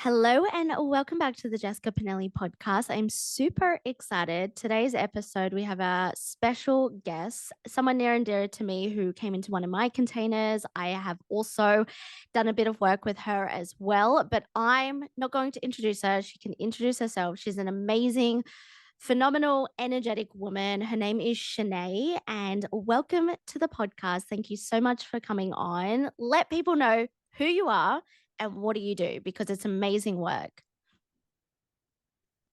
Hello and welcome back to the Jessica Pinelli podcast. I'm super excited. Today's episode, we have a special guest, someone near and dear to me who came into one of my containers. I have also done a bit of work with her as well, but I'm not going to introduce her. She can introduce herself. She's an amazing, phenomenal, energetic woman. Her name is Shanae, and welcome to the podcast. Thank you so much for coming on. Let people know who you are and what do you do, because it's amazing work.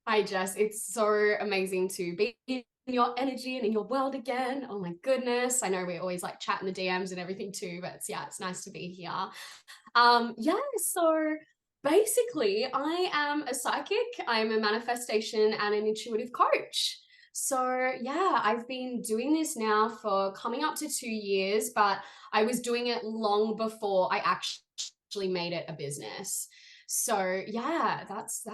Hi, Jess. It's so amazing to be in your energy and in your world again. Oh my goodness. I know we always like chat in the DMs and everything too, but it's nice to be here. So basically I am a psychic, I'm a manifestation and an intuitive coach. So yeah, I've been doing this now for coming up to 2 years, but I was doing it long before I actually made it a business. So yeah, that's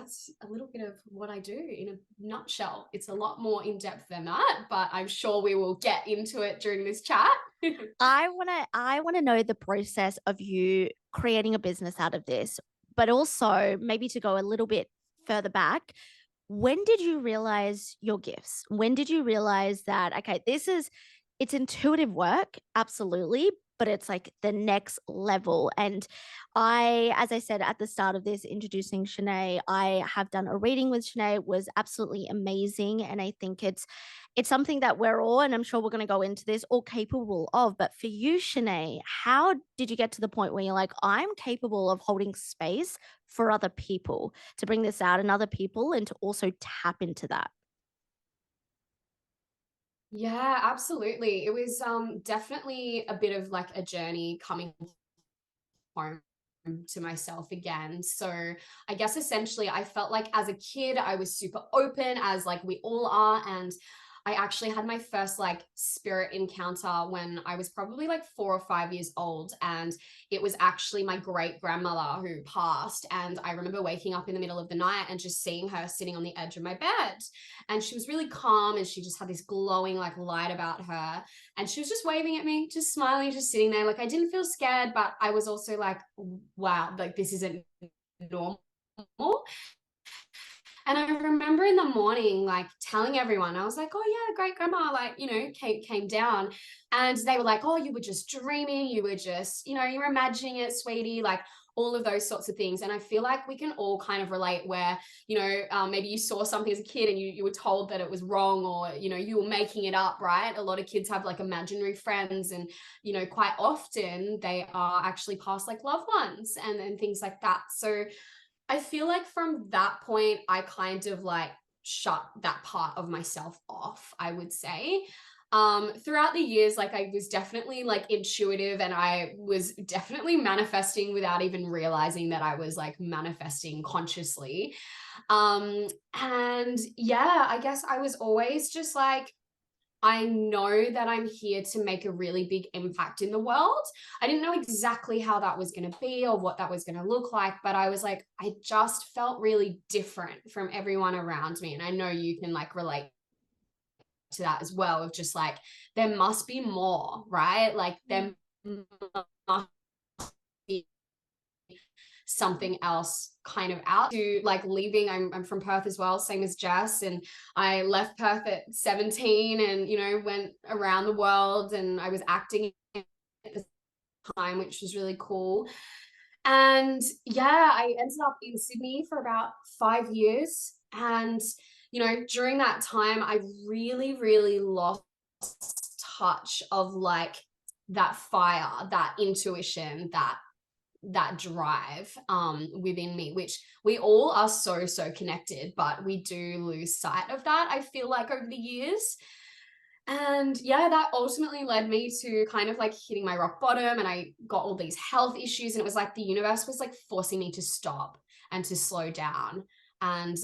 a little bit of what I do in a nutshell. It's a lot more in depth than that, but I'm sure we will get into it during this chat. I want to know the process of you creating a business out of this, but also maybe to go a little bit further back. When did you realize your gifts? When did you realize that, okay, it's intuitive work, absolutely, but it's like the next level. And as I said at the start of this, introducing Shanae, I have done a reading with Shanae. It was absolutely amazing. And I think it's something that we're all, and I'm sure we're going to go into this, all capable of. But for you, Shanae, how did you get to the point where you're like, I'm capable of holding space for other people, to bring this out in other people and to also tap into that? Yeah, absolutely. It was definitely a bit of like a journey coming home to myself again. So I guess essentially I felt like as a kid I was super open, as like we all are, and I actually had my first like spirit encounter when I was probably like 4 or 5 years old, and it was actually my great grandmother who passed. And I remember waking up in the middle of the night and just seeing her sitting on the edge of my bed, and she was really calm and she just had this glowing like light about her, and she was just waving at me, just smiling, just sitting there. Like I didn't feel scared, but I was also like, wow, like this isn't normal. And I remember in the morning, like telling everyone, I was like, oh, yeah, great grandma, like, came down. And they were like, oh, you were just dreaming. You were just, you were imagining it, sweetie, like all of those sorts of things. And I feel like we can all kind of relate where, maybe you saw something as a kid and you were told that it was wrong, or, you were making it up, right? A lot of kids have like imaginary friends, and, quite often they are actually past like loved ones and things like that. So, I feel like from that point, I kind of like shut that part of myself off, I would say. Throughout the years, like I was definitely like intuitive, and I was definitely manifesting without even realizing that I was like manifesting consciously. And yeah, I guess I was always just like, I know that I'm here to make a really big impact in the world. I didn't know exactly how that was going to be or what that was going to look like, but I was like, I just felt really different from everyone around me. And I know you can like relate to that as well, of just like, there must be more, right? Like, there must be something else kind of out to like leaving. I'm from Perth as well, same as Jess, and I left Perth at 17 and went around the world, and I was acting at the time, which was really cool. And yeah, I ended up in Sydney for about 5 years, and during that time I really lost touch of like that fire, that intuition, that drive within me, which we all are so connected, but we do lose sight of that, I feel like, over the years. And yeah, that ultimately led me to kind of like hitting my rock bottom, and I got all these health issues, and it was like the universe was like forcing me to stop and to slow down. And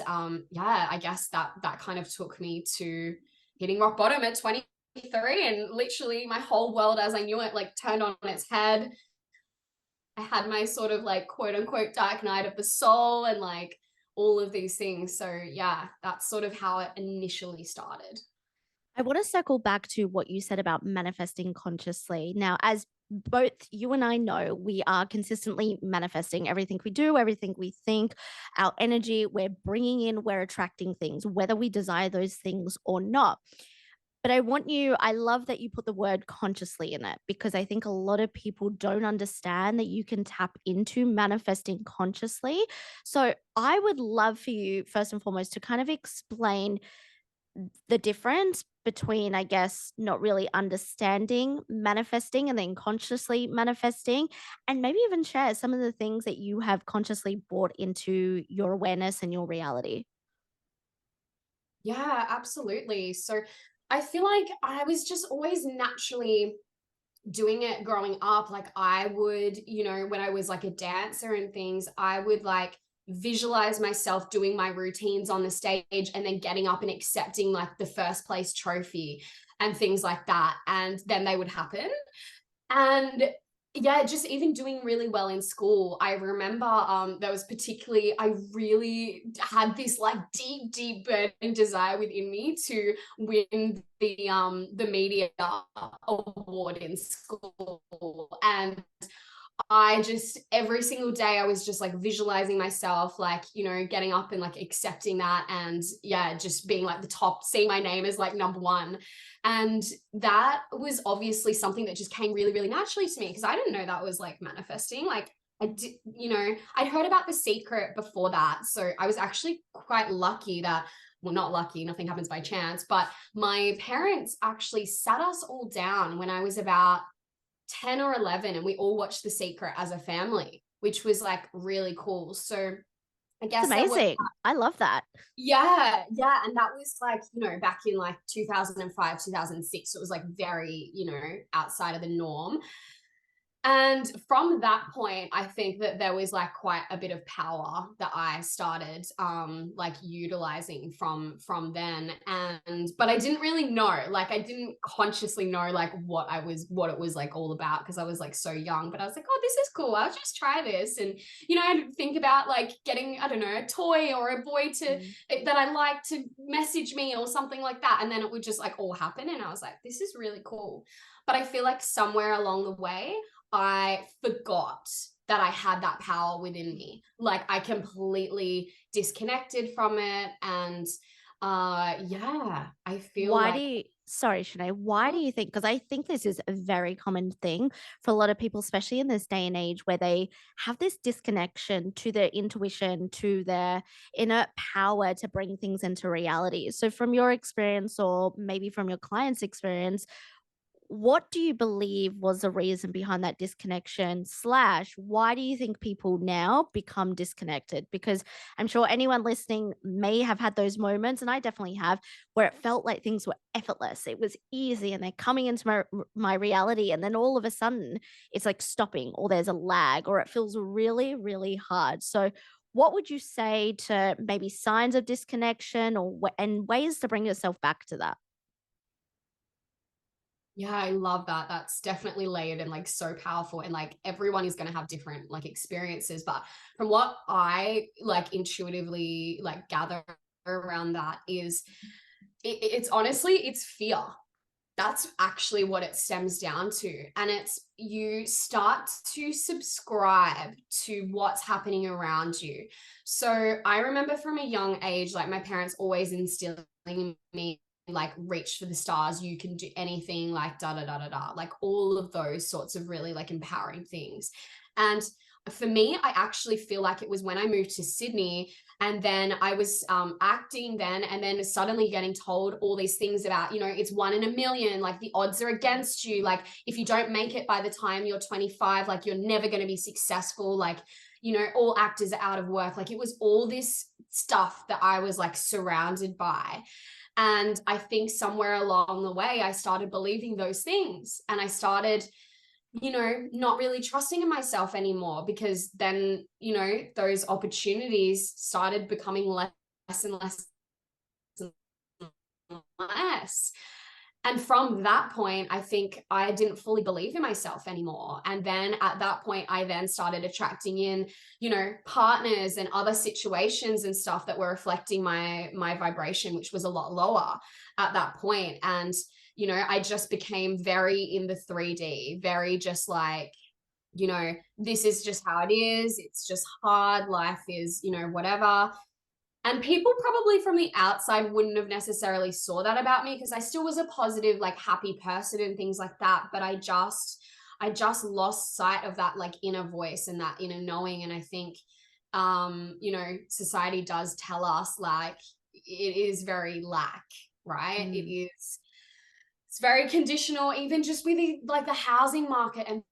yeah, I guess that kind of took me to hitting rock bottom at 23, and literally my whole world as I knew it like turned on its head. I had my sort of like quote unquote dark night of the soul, and like all of these things. So yeah, that's sort of how it initially started. I want to circle back to what you said about manifesting consciously. Now, as both you and I know we are consistently manifesting everything we do, everything we think, our energy, we're bringing in, we're attracting things, whether we desire those things or not. But I love that you put the word consciously in it because I think a lot of people don't understand that you can tap into manifesting consciously. So I would love for you, first and foremost, to kind of explain the difference between, I guess, not really understanding manifesting and then consciously manifesting, and maybe even share some of the things that you have consciously brought into your awareness and your reality. Yeah, absolutely. So I feel like I was just always naturally doing it growing up. Like I would, when I was like a dancer and things, I would like visualize myself doing my routines on the stage and then getting up and accepting like the first place trophy and things like that. And then they would happen. And yeah, just even doing really well in school. I remember there was particularly, I really had this like deep, deep burning desire within me to win the media award in school. And I just every single day I was just like visualizing myself like, getting up and like accepting that and yeah, just being like the top, seeing my name as like number one. And that was obviously something that just came really, really naturally to me because I didn't know that was like manifesting. Like I did, I'd heard about The Secret before that. So I was actually quite lucky that, well, not lucky, nothing happens by chance, but my parents actually sat us all down when I was about 10 or 11 and we all watched The Secret as a family, which was like really cool. So I It's guess there was, amazing. I love that. yeah, yeah. And that was like, back in like 2005, 2006. So it was like very, outside of the norm. And from that point, I think that there was like quite a bit of power that I started like utilizing from then. And but I didn't really know, like I didn't consciously know like what it was like all about because I was like so young. But I was like, oh, this is cool. I'll just try this. And I'd think about like getting, I don't know, a toy or a boy to Mm. that I like to message me or something like that. And then it would just like all happen. And I was like, this is really cool. But I feel like somewhere along the way, I forgot that I had that power within me. Like I completely disconnected from it. And yeah, I feel Why do like you sorry, Shanae, why do you think, because I think this is a very common thing for a lot of people, especially in this day and age where they have this disconnection to their intuition, to their inner power to bring things into reality. So from your experience or maybe from your client's experience, what do you believe was the reason behind that disconnection slash why do you think people now become disconnected? Because I'm sure anyone listening may have had those moments, and I definitely have, where it felt like things were effortless, it was easy, and they're coming into my reality, and then all of a sudden it's like stopping, or there's a lag, or it feels really really hard. So what would you say to maybe signs of disconnection or and ways to bring yourself back to that? yeah, I love that. That's definitely layered and like so powerful. And like everyone is going to have different like experiences. But from what I like intuitively like gather around that is it's honestly, it's fear. That's actually what it stems down to. And it's you start to subscribe to what's happening around you. So I remember from a young age, like my parents always instilling in me like reach for the stars, you can do anything, like da da da da da, like all of those sorts of really like empowering things. And for me, I actually feel like it was when I moved to Sydney and then I was acting then, and then suddenly getting told all these things about, it's 1 in a million, like the odds are against you. Like if you don't make it by the time you're 25, like you're never going to be successful. Like, all actors are out of work. Like it was all this stuff that I was like surrounded by. And I think somewhere along the way, I started believing those things and I started not really trusting in myself anymore because then, those opportunities started becoming less and less and less. And from that point, I think I didn't fully believe in myself anymore. And then at that point, I then started attracting in, partners and other situations and stuff that were reflecting my vibration, which was a lot lower at that point. And you know, I just became very in the 3D, very just like, you know, this is just how it is. It's just hard. Life is, you know, whatever. And people probably from the outside wouldn't have necessarily saw that about me because I still was a positive, like happy person and things like that. But I just lost sight of that like inner voice and that inner knowing. And I think, you know, society does tell us like it is very lack, right? It Mm. is, it's very conditional, even just with like the housing market and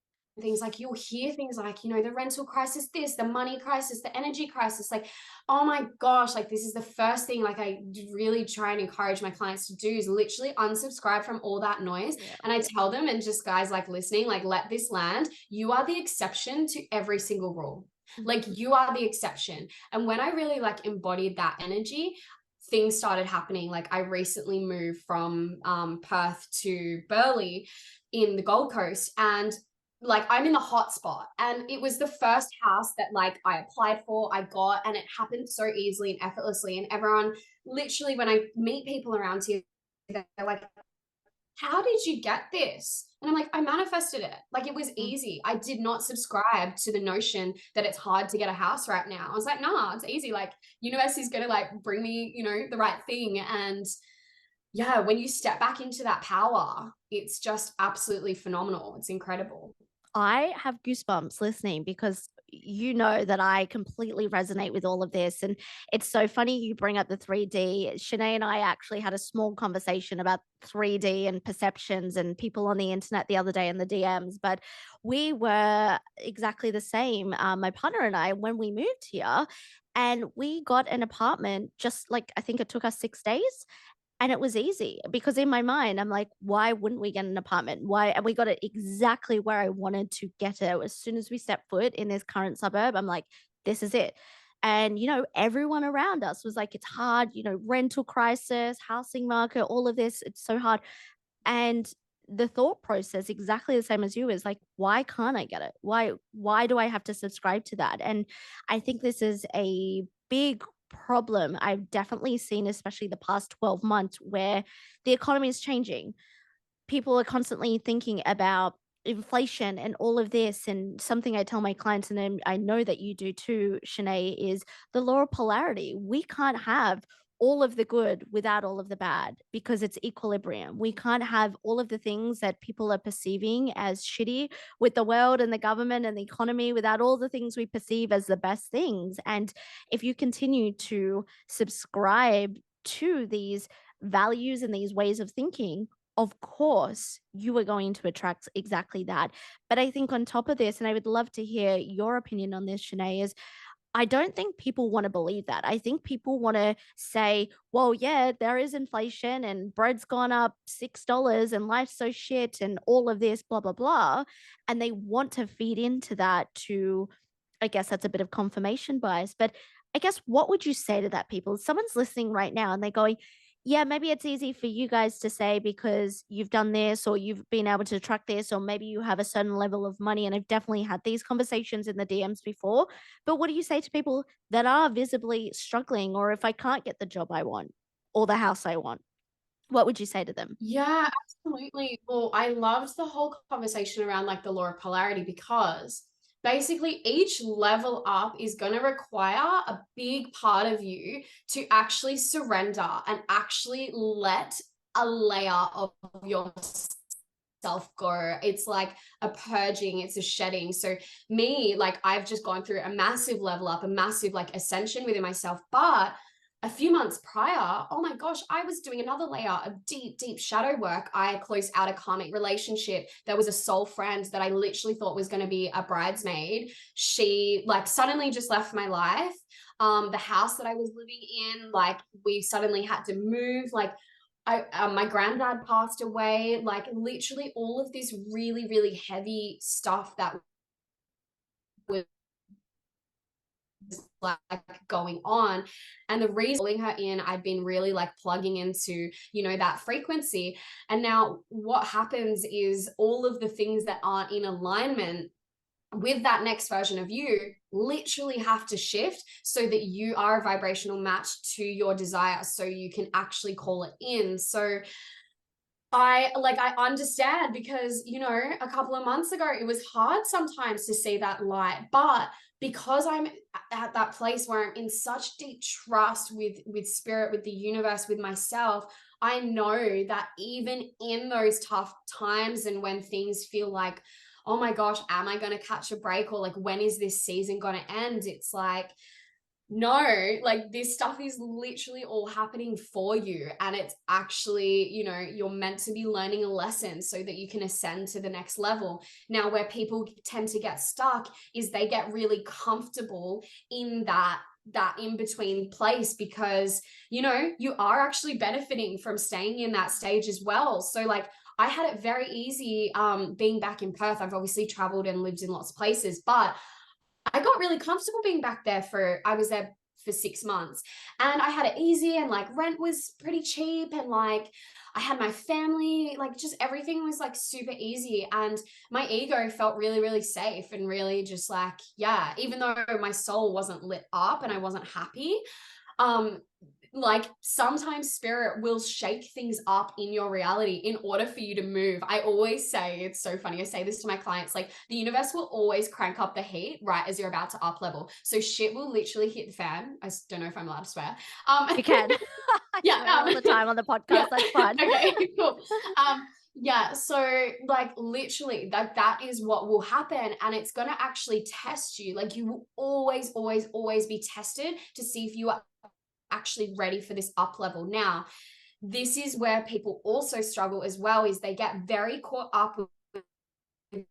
things. Like you'll hear things like, you know, the rental crisis, this, the money crisis, the energy crisis. Like, oh my gosh, like this is the first thing like I really try and encourage my clients to do is literally unsubscribe from all that noise. Yeah. And I tell them, and just guys like listening, like let this land. You are the exception to every single rule. Like Mhm. you are the exception. And when I really like embodied that energy, things started happening. Like I recently moved from Perth to Burleigh in the Gold Coast, and like I'm in the hot spot, and it was the first house that like I applied for, I got, and it happened so easily and effortlessly. And everyone, literally, when I meet people around here, they're like, how did you get this? And I'm like, I manifested it. Like it was Mm. easy. I did not subscribe to the notion that it's hard to get a house right now. I was like, nah, it's easy. Like universe is gonna like bring me, you know, the right thing. And yeah, when you step back into that power, it's just absolutely phenomenal. It's incredible. I have goosebumps listening because you know that I completely resonate with all of this. And it's so funny you bring up the 3D. Shanae and I actually had a small conversation about 3D and perceptions and people on the internet the other day in the DMs, but we were exactly the same. My partner and I, when we moved here, and we got an apartment just like I think it took us 6 days. And it was easy because in my mind, I'm like, why wouldn't we get an apartment? Why? And we got it exactly where I wanted to get it. As soon as we stepped foot in this current suburb, I'm like, this is it. And, you know, everyone around us was like, it's hard, you know, rental crisis, housing market, all of this. It's so hard. And the thought process exactly the same as you is like, why can't I get it? Why do I have to subscribe to that? And I think this is a big problem I've definitely seen, especially the past 12 months, where the economy is changing. People are constantly thinking about inflation and all of this. And something I tell my clients, and then I know that you do too, Shanae, is the law of polarity. We can't have all of the good without all of the bad because it's equilibrium. We can't have all of the things that people are perceiving as shitty with the world and the government and the economy without all the things we perceive as the best things. And if you continue to subscribe to these values and these ways of thinking, of course, you are going to attract exactly that. But I think on top of this, and I would love to hear your opinion on this, Shanae, is I don't think people want to believe that. I think people want to say, well, yeah, there is inflation and bread's gone up $6 and life's so shit and all of this, blah, blah, blah. And they want to feed into that to, I guess that's a bit of confirmation bias. But I guess what would you say to that people? Someone's listening right now and they're going, yeah, maybe it's easy for you guys to say because you've done this or you've been able to track this, or maybe you have a certain level of money. And I've definitely had these conversations in the DMs before. But what do you say to people that are visibly struggling, or if I can't get the job I want or the house I want, what would you say to them? Yeah, absolutely. Well, I loved the whole conversation around like the law of polarity because basically each level up is going to require a big part of you to actually surrender and actually let a layer of yourself go. It's like a purging, it's a shedding. So me, like I've just gone through a massive level up, a massive like ascension within myself, but a few months prior, oh my gosh, I was doing another layer of deep, deep shadow work. I closed out a karmic relationship. There was a soul friend that I literally thought was going to be a bridesmaid. She like suddenly just left my life. The house that I was living in, like we suddenly had to move. Like my granddad passed away. Like literally all of this really, really heavy stuff that was like going on. And the reason her in, I'd been really like plugging into, you know, that frequency. And now what happens is all of the things that aren't in alignment with that next version of you literally have to shift so that you are a vibrational match to your desire, so you can actually call it in. So I understand because, a couple of months ago, it was hard sometimes to see that light. But because I'm at that place where I'm in such deep trust with spirit, with the universe, with myself, I know that even in those tough times and when things feel like, oh my gosh, am I going to catch a break? Or like, when is this season going to end? It's like, no, like this stuff is literally all happening for you. And it's actually, you're meant to be learning a lesson so that you can ascend to the next level. Now, where people tend to get stuck is they get really comfortable in that in between place because you are actually benefiting from staying in that stage as well. So like I had it very easy being back in Perth. I've obviously traveled and lived in lots of places, but I got really comfortable being back there I was there for 6 months and I had it easy and like rent was pretty cheap and like I had my family, like just everything was like super easy. And my ego felt really, really safe and really just like, yeah, even though my soul wasn't lit up and I wasn't happy, um, like sometimes spirit will shake things up in your reality in order for you to move. I always say, it's so funny, I say this to my clients, like the universe will always crank up the heat right as you're about to up level. So shit will literally hit the fan. I don't know if I'm allowed to swear. You can. I Yeah, swear all the time on the yeah. podcast. That's fine. Okay, cool. Yeah, so like literally that is what will happen, and it's going to actually test you. Like you will always, always, always be tested to see if you are actually ready for this up level. Now, this is where people also struggle as well, is they get very caught up with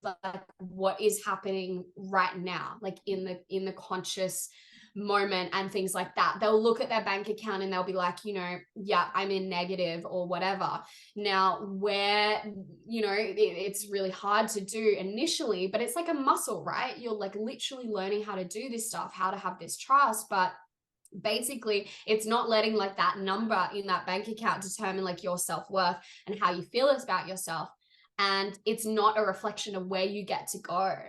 like what is happening right now, like in the conscious moment and things like that. They'll look at their bank account and they'll be like, yeah, I'm in negative or whatever. Now, where, it's really hard to do initially, but it's like a muscle, right? You're like literally learning how to do this stuff, how to have this trust, but basically it's not letting like that number in that bank account determine like your self-worth and how you feel about yourself, and it's not a reflection of where you get to go. I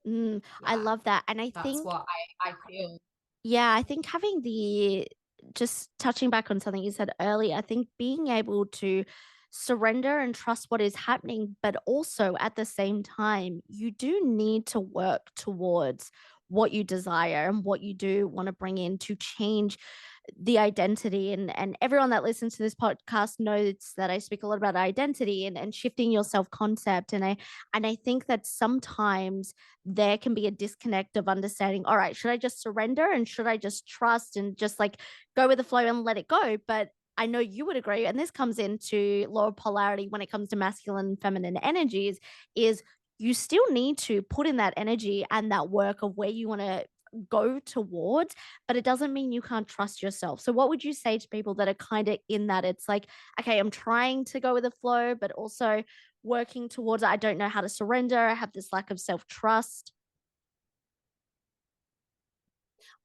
Yeah, love that. And I that's think, what I feel. yeah, I think having just touching back on something you said earlier, I think being able to surrender and trust what is happening, but also at the same time, you do need to work towards what you desire and what you do want to bring in to change the identity. And everyone that listens to this podcast knows that I speak a lot about identity and shifting your self-concept. And I think that sometimes there can be a disconnect of understanding, all right, should I just surrender and should I just trust and just like go with the flow and let it go? But I know you would agree, and this comes into law of polarity when it comes to masculine and feminine energies, is you still need to put in that energy and that work of where you want to go towards, but it doesn't mean you can't trust yourself. So what would you say to people that are kind of in that? It's like, okay, I'm trying to go with the flow, but also working towards it. I don't know how to surrender. I have this lack of self-trust.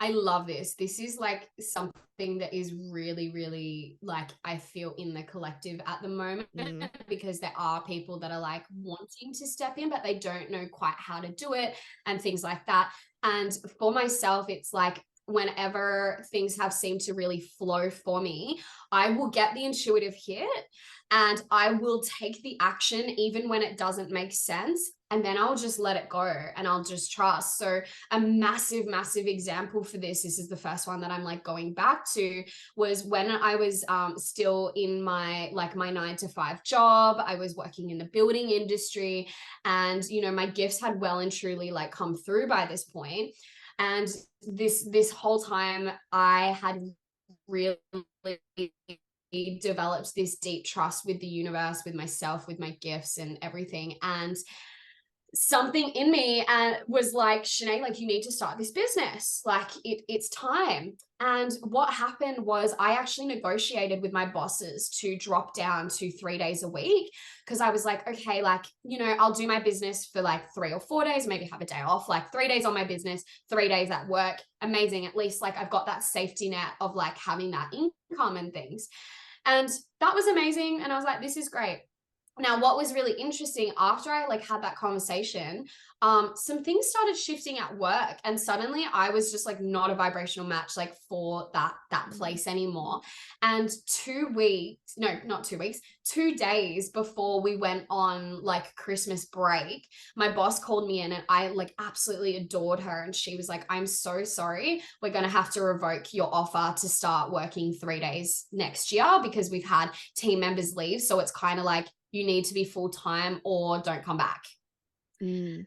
I love this. This is like something that is really, really like I feel in the collective at the moment, Mm. because there are people that are like wanting to step in, but they don't know quite how to do it and things like that. And for myself, it's like whenever things have seemed to really flow for me, I will get the intuitive hit and I will take the action even when it doesn't make sense. And then I'll just let it go and I'll just trust. So a massive, massive example for this is the first one that I'm like going back to, was when I was still in my 9 to 5 job. I was working in the building industry, and my gifts had well and truly like come through by this point. And this whole time I had really developed this deep trust with the universe, with myself, with my gifts and everything. And something in me and was like, Shanae, like you need to start this business. Like it's time. And what happened was I actually negotiated with my bosses to drop down to 3 days a week, because I was like, okay, like, I'll do my business for like 3 or 4 days, maybe have a day off, like 3 days on my business, 3 days at work. Amazing. At least like I've got that safety net of like having that income and things. And that was amazing. And I was like, this is great. Now, what was really interesting after I like had that conversation, some things started shifting at work, and suddenly I was just like not a vibrational match like for that Mm. place anymore. And 2 weeks, no, not 2 weeks, 2 days before we went on like Christmas break, my boss called me in, and I like absolutely adored her. And she was like, "I'm so sorry. We're gonna have to revoke your offer to start working 3 days next year because we've had team members leave. So it's kind of like you need to be full time or don't come back." Mm.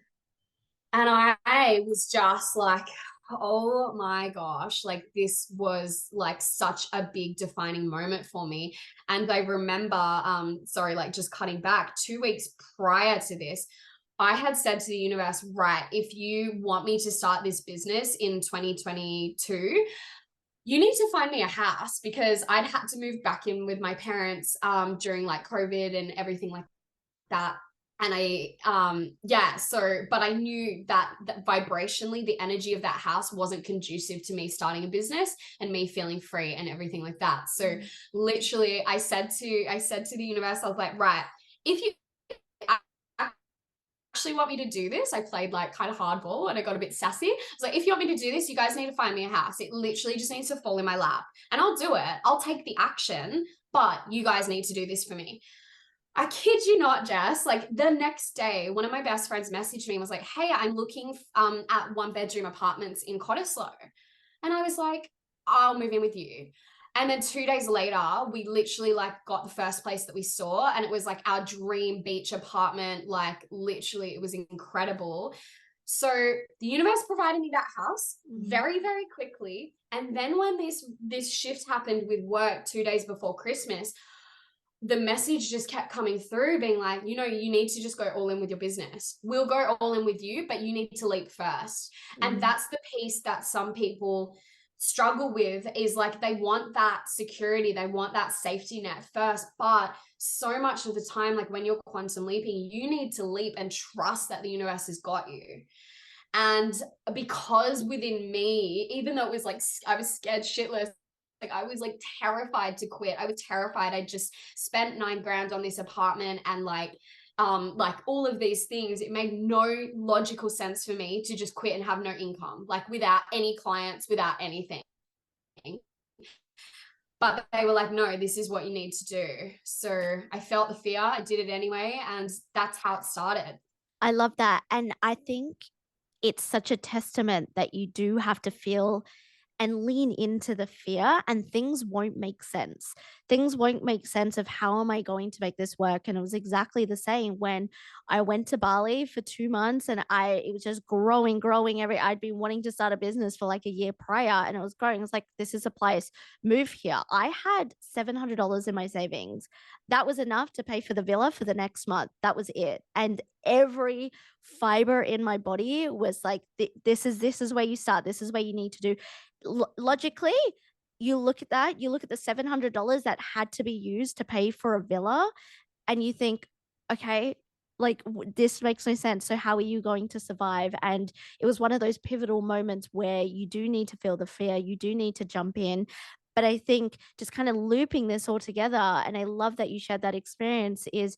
And I was just like, oh my gosh, like this was like such a big defining moment for me. And I remember, sorry, like just cutting back 2 weeks prior to this, I had said to the universe, right, if you want me to start this business in 2022, you need to find me a house, because I'd had to move back in with my parents during like COVID and everything like that. And yeah, so but I knew that vibrationally the energy of that house wasn't conducive to me starting a business and me feeling free and everything like that. So Mm. literally I said to the universe, I was like, right, if you actually want me to do this, I played like kind of hardball and I got a bit sassy. I was like, if you want me to do this, you guys need to find me a house. It literally just needs to fall in my lap, and I'll do it. I'll take the action, but you guys need to do this for me. I kid you not, Jess. Like the next day, one of my best friends messaged me and was like, "Hey, I'm looking at 1 bedroom apartments in Cottesloe," and I was like, "I'll move in with you." And then 2 days later, we literally like got the first place that we saw, and it was like our dream beach apartment. Like literally, it was incredible. So the universe provided me that house Mm. very, very quickly. And then when this shift happened with work 2 days before Christmas, the message just kept coming through being like, you need to just go all in with your business. We'll go all in with you, but you need to leap first. And Mm. that's the piece that some people struggle with, is like they want that security, they want that safety net first. But so much of the time, like when you're quantum leaping, you need to leap and trust that the universe has got you. And because within me, even though it was like I was scared shitless, like I was like terrified to quit. I was terrified. I just spent 9 grand on this apartment, and like all of these things. It made no logical sense for me to just quit and have no income, like without any clients, without anything. But they were like, no, this is what you need to do. So I felt the fear. I did it anyway. And that's how it started. I love that. And I think it's such a testament that you do have to feel and lean into the fear, and things won't make sense. Things won't make sense of how am I going to make this work? And it was exactly the same when I went to Bali for 2 months, and it was just growing I'd been wanting to start a business for like a year prior, and it was growing. It was like, this is a place, move here. I had $700 in my savings. That was enough to pay for the villa for the next month. That was it. And every fiber in my body was like, this is where you start. This is where you need to do. Logically, you look at that, you look at the $700 that had to be used to pay for a villa, and you think, okay, like this makes no sense. So how are you going to survive? And it was one of those pivotal moments where you do need to feel the fear, you do need to jump in. But I think just kind of looping this all together, and I love that you shared that experience, is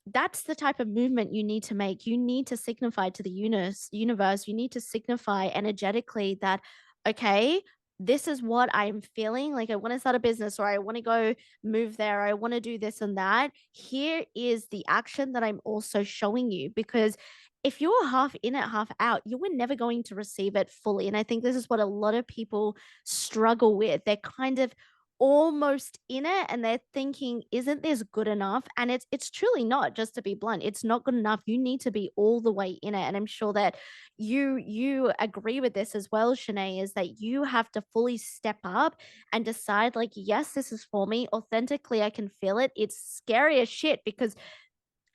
that's the type of movement you need to make. You need to signify to the universe, you need to signify energetically that, okay, this is what I'm feeling. Like, I want to start a business, or I want to go move there, or I want to do this and that. Here is the action that I'm also showing you. Because if you're half in it, half out, you were never going to receive it fully. And I think this is what a lot of people struggle with. They're kind of almost in it, and they're thinking, isn't this good enough? And it's truly not. Just to be blunt, it's not good enough. You need to be all the way in it. And I'm sure that you agree with this as well, Shanae, is that you have to fully step up and decide, like, yes, this is for me authentically. I can feel it. It's scary as shit, because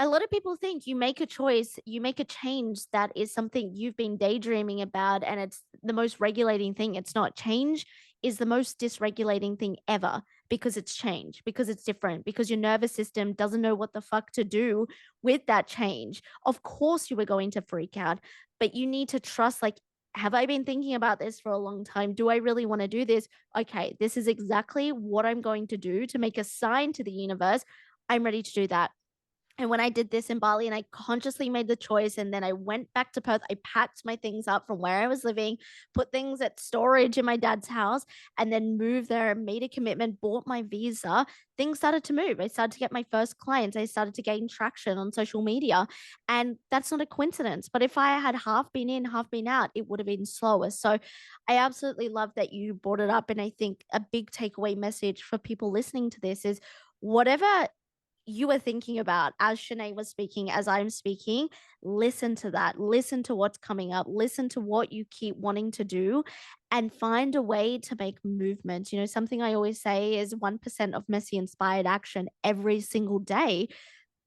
a lot of people think you make a choice, you make a change that is something you've been daydreaming about, and it's the most regulating thing. It's not. Change is the most dysregulating thing ever, because it's change, because it's different, because your nervous system doesn't know what the fuck to do with that change. Of course, you were going to freak out, but you need to trust, like, have I been thinking about this for a long time? Do I really want to do this? Okay, this is exactly what I'm going to do to make a sign to the universe. I'm ready to do that. And when I did this in Bali and I consciously made the choice, and then I went back to Perth, I packed my things up from where I was living, put things at storage in my dad's house, and then moved there, made a commitment, bought my visa. Things started to move. I started to get my first clients. I started to gain traction on social media. And that's not a coincidence. But if I had half been in, half been out, it would have been slower. So I absolutely love that you brought it up. And I think a big takeaway message for people listening to this is whatever you were thinking about as Shanae was speaking, as I'm speaking, listen to that. Listen to what's coming up. Listen to what you keep wanting to do and find a way to make movement. Something I always say is 1% of messy inspired action every single day,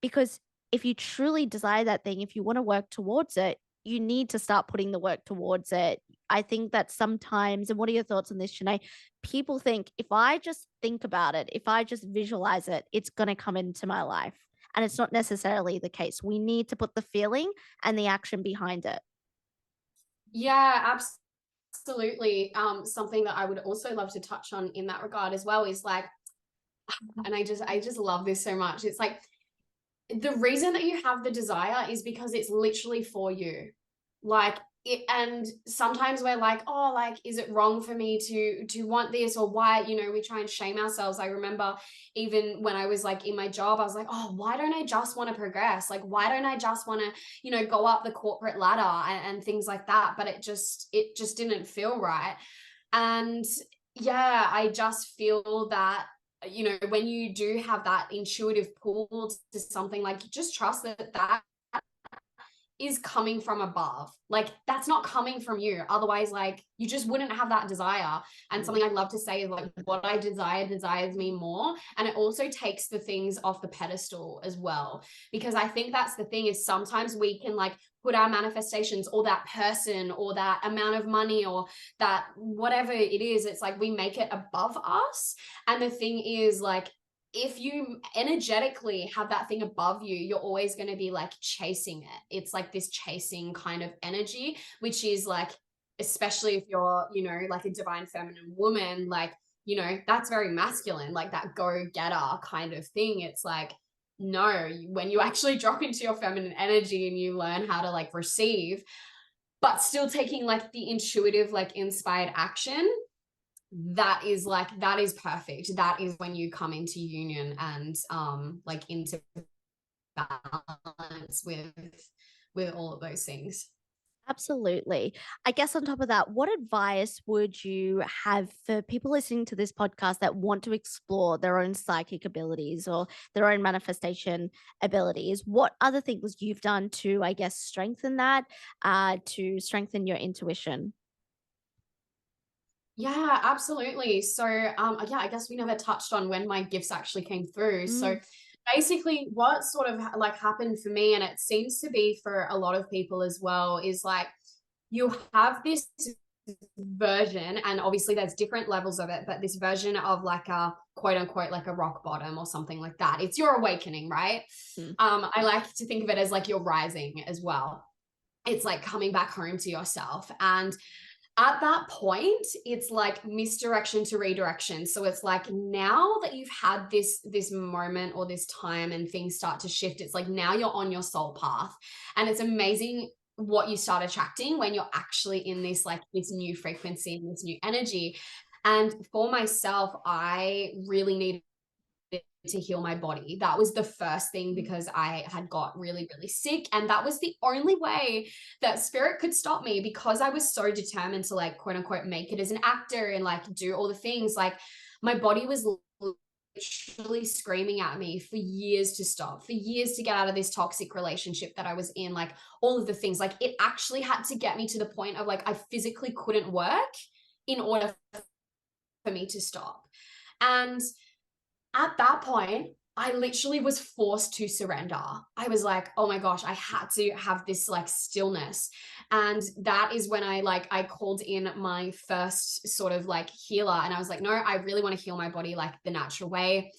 because if you truly desire that thing, if you want to work towards it, you need to start putting the work towards it. I think that sometimes, and what are your thoughts on this, Shanae? People think if I just think about it, if I just visualize it, it's going to come into my life. And it's not necessarily the case. We need to put the feeling and the action behind it. Yeah, absolutely. Something that I would also love to touch on in that regard as well is like, and I just love this so much. It's like the reason that you have the desire is because it's literally for you. Like it, and sometimes we're like, oh, like, is it wrong for me to want this, or why, we try and shame ourselves. I remember even when I was like in my job, I was like, oh, why don't I just want to progress? Like, why don't I just want to, go up the corporate ladder and things like that? But it just didn't feel right. And yeah, I just feel that when you do have that intuitive pull to something, like, just trust that that is coming from above. Like, that's not coming from you. Otherwise, like, you just wouldn't have that desire. And something I love to say is like, what I desire desires me more. And it also takes the things off the pedestal as well. Because I think that's the thing, is sometimes we can like put our manifestations or that person or that amount of money or that whatever it is, it's like we make it above us. And the thing is, like, if you energetically have that thing above you, you're always going to be like chasing it. It's like this chasing kind of energy, which is like, especially if you're, like a divine feminine woman, like, that's very masculine, like that go-getter kind of thing. It's like, no, when you actually drop into your feminine energy and you learn how to like receive, but still taking like the intuitive, like inspired action, that is perfect. That is when you come into union and like into balance with all of those things. Absolutely. I guess on top of that, what advice would you have for people listening to this podcast that want to explore their own psychic abilities or their own manifestation abilities? What other things you've done to, I guess, strengthen that, to strengthen your intuition? Yeah, absolutely. So, yeah, I guess we never touched on when my gifts actually came through. So, Mm, basically, what sort of like happened for me, and it seems to be for a lot of people as well, is like you have this version, and obviously there's different levels of it, but this version of like a quote unquote like a rock bottom or something like that. It's your awakening, right? mm. I like to think of it as like your rising as well. It's like coming back home to yourself. And at that point, it's like misdirection to redirection. So it's like, now that you've had this moment or this time and things start to shift, it's like now you're on your soul path. And it's amazing what you start attracting when you're actually in this like this new frequency and this new energy. And for myself, I really needed to heal my body. That was the first thing, because I had got really, really sick. And that was the only way that spirit could stop me, because I was so determined to like, quote unquote, make it as an actor and like do all the things. Like, my body was literally screaming at me for years to stop, for years to get out of this toxic relationship that I was in, like all of the things. Like, it actually had to get me to the point of like, I physically couldn't work in order for me to stop. And at that point, I literally was forced to surrender. I was like, oh my gosh, I had to have this like stillness. And that is when I called in my first sort of like healer. And I was like, no, I really want to heal my body like the natural way.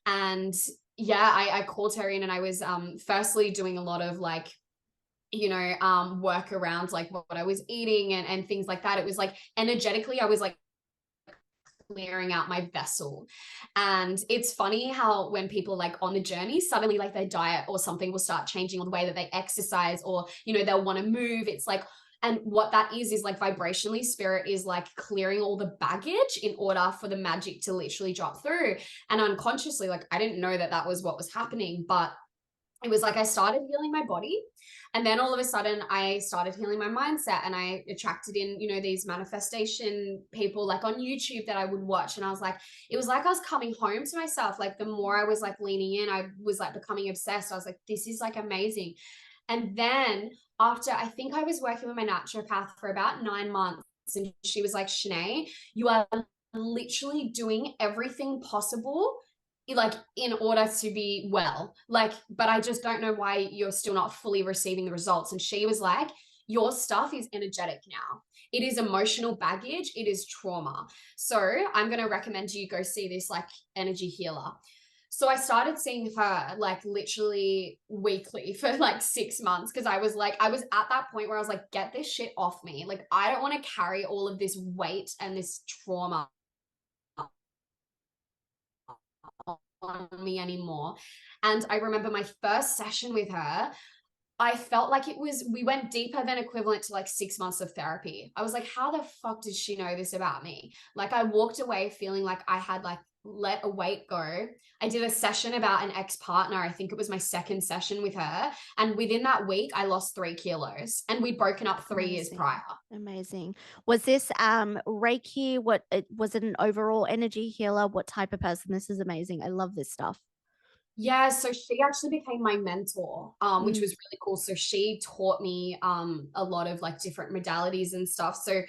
And yeah, I called her in, and I was firstly doing a lot of like, work around like what I was eating and things like that. It was like energetically, I was like clearing out my vessel. And it's funny how when people like on the journey, suddenly like their diet or something will start changing, or the way that they exercise, or, you know, they'll want to move. It's like, and what that is like vibrationally, spirit is like clearing all the baggage in order for the magic to literally drop through. And unconsciously, like I didn't know that that was what was happening, but it was like I started healing my body, and then all of a sudden I started healing my mindset, and I attracted in, you know, these manifestation people like on YouTube that I would watch. And I was like, it was like I was coming home to myself. Like the more I was like leaning in, I was like becoming obsessed. I was like, this is like amazing. And then after, I think I was working with my naturopath for about 9 months, and she was like, Shanae, you are literally doing everything possible like in order to be well, like, but I just don't know why you're still not fully receiving the results. And she was like, your stuff is energetic now, it is emotional baggage, it is trauma. So I'm going to recommend you go see this like energy healer. So I started seeing her like literally weekly for like 6 months, because I was like, I was at that point where I was like, get this shit off me, like I don't want to carry all of this weight and this trauma on me anymore. And I remember my first session with her, I felt like it was, we went deeper than equivalent to like 6 months of therapy. I was like, how the fuck did she know this about me? Like I walked away feeling like I had like let a weight go. I did a session about an ex-partner. I think it was my second session with her. And within that week, I lost 3 kilos, and we'd broken up 3 years Amazing. prior. Amazing. Was this Reiki? What was it, an overall energy healer? What type of person? This is amazing. I love this stuff. Yeah, so she actually became my mentor, which Mm, was really cool. So she taught me a lot of like different modalities and stuff. So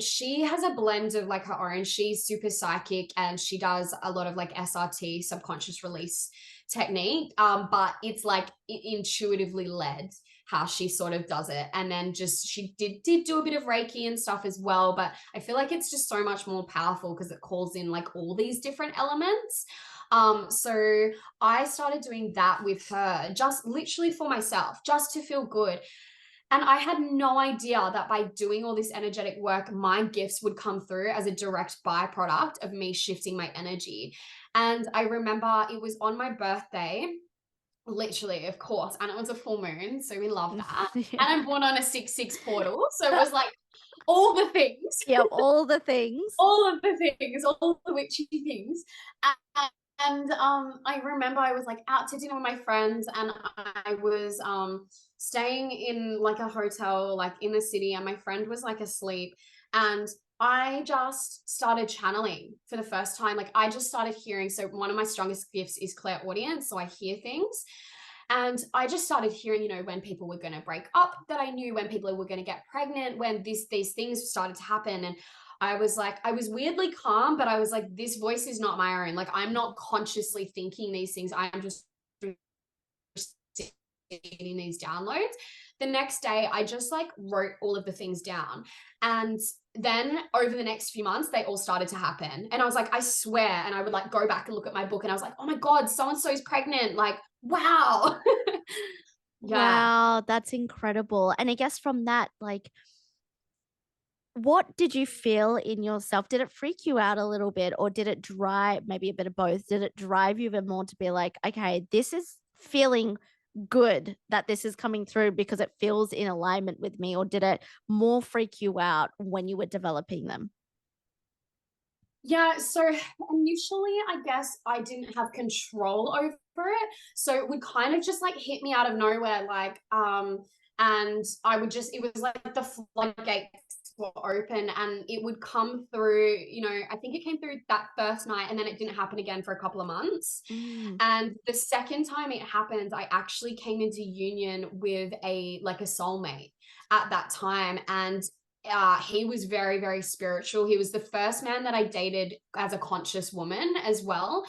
she has a blend of like her own. She's super psychic, and she does a lot of like SRT, subconscious release technique. But it's like intuitively led how she sort of does it. And then just she did do a bit of Reiki and stuff as well. But I feel like it's just so much more powerful because it calls in like all these different elements. So I started doing that with her, just literally for myself, just to feel good. And I had no idea that by doing all this energetic work, my gifts would come through as a direct byproduct of me shifting my energy. And I remember it was on my birthday, literally, of course, and it was a full moon. So we love that. yeah. And I'm born on a 6-6 portal. So it was like all the things. Yep, all the things. All of the things, all the witchy things. And I remember I was like out to dinner with my friends, and I was staying in like a hotel like in the city, and my friend was like asleep, and I just started channeling for the first time. Like I just started hearing. So one of my strongest gifts is clairaudience, so I hear things. And I just started hearing, you know, when people were going to break up that I knew, when people were going to get pregnant, when these things started to happen. And I was like, I was weirdly calm, but I was like, this voice is not my own. Like, I'm not consciously thinking these things. I'm just receiving these downloads. The next day, I just like wrote all of the things down. And then over the next few months, they all started to happen. And I was like, I swear. And I would like go back and look at my book, and I was like, oh my God, so and so's pregnant. Like, wow. Yeah. Wow, that's incredible. And I guess from that, like, what did you feel in yourself? Did it freak you out a little bit, or did it drive, maybe a bit of both? Did it drive you even more to be like, okay, this is feeling good that this is coming through because it feels in alignment with me? Or did it more freak you out when you were developing them? Yeah, so initially, I guess I didn't have control over it. So it would kind of just like hit me out of nowhere, like, and I would just, it was like the floodgates were open, and it would come through, you know, I think it came through that first night, and then it didn't happen again for a couple of months. Mm. And the second time it happened, I actually came into union with like a soulmate at that time. And he was very, very spiritual. He was the first man that I dated as a conscious woman as well.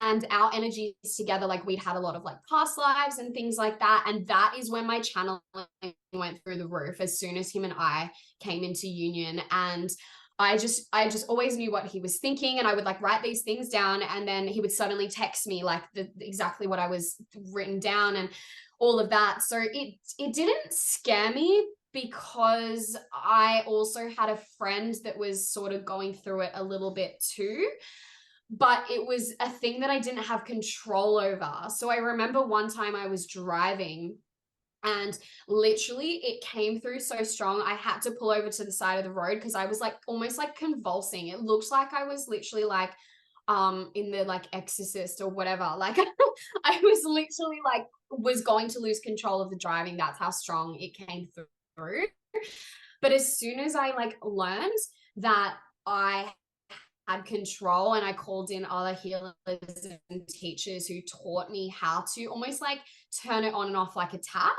And our energies together, like we'd had a lot of like past lives and things like that. And that is when my channeling went through the roof as soon as him and I came into union. And I just always knew what he was thinking, and I would like write these things down, and then he would suddenly text me like exactly what I was written down and all of that. So it didn't scare me, because I also had a friend that was sort of going through it a little bit too, but it was a thing that I didn't have control over. So I remember one time I was driving and literally it came through so strong. I had to pull over to the side of the road because I was like almost like convulsing. It looked like I was literally like in the like exorcist or whatever. Like I was literally like was going to lose control of the driving. That's how strong it came through. But as soon as I like learned that I had control and I called in other healers and teachers who taught me how to almost like turn it on and off like a tap,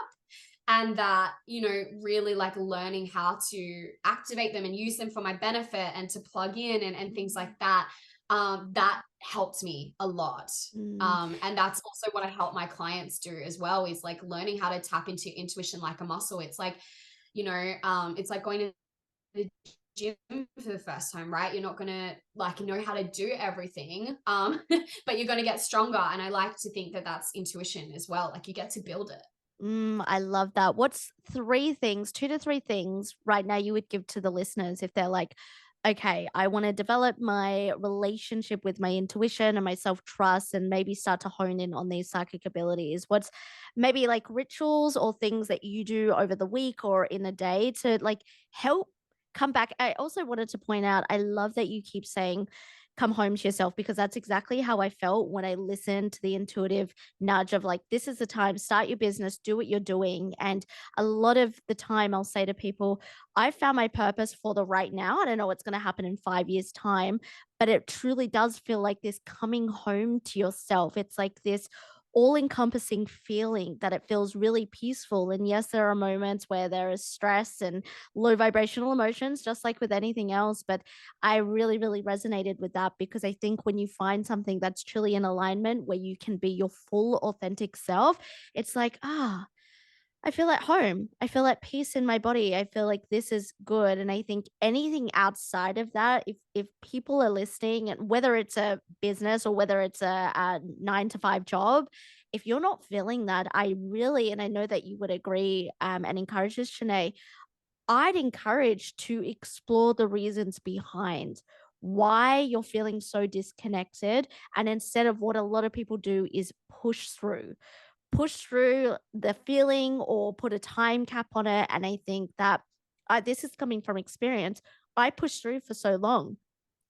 and that, you know, really like learning how to activate them and use them for my benefit and to plug in and things like that, that helped me a lot. Mm. And that's also what I help my clients do as well, is like learning how to tap into intuition like a muscle. It's like, you know, it's like going to the gym for the first time, right? You're not gonna like know how to do everything, but you're gonna get stronger. And I like to think that that's intuition as well. Like you get to build it. I love that. What's 3 things, 2 to 3 things right now you would give to the listeners if they're like, okay, I want to develop my relationship with my intuition and my self trust and maybe start to hone in on these psychic abilities? What's maybe like rituals or things that you do over the week or in a day to like help come back? I also wanted to point out, I love that you keep saying, come home to yourself, because that's exactly how I felt when I listened to the intuitive nudge of like, this is the time, start your business, do what you're doing. And a lot of the time, I'll say to people, I found my purpose for the right now. I don't know what's going to happen in 5 years' time, but it truly does feel like this coming home to yourself. It's like this all encompassing feeling that it feels really peaceful. And yes, there are moments where there is stress and low vibrational emotions, just like with anything else. But I really, really resonated with that, because I think when you find something that's truly in alignment where you can be your full authentic self, it's like, I feel at home. I feel at peace in my body. I feel like this is good. And I think anything outside of that, if people are listening, and whether it's a business or whether it's a 9 to 5 job, if you're not feeling that, I really, and I know that you would agree, and encourage this, Shanae, I'd encourage to explore the reasons behind why you're feeling so disconnected. And instead of what a lot of people do is push through the feeling or put a time cap on it. And I think that this is coming from experience. I pushed through for so long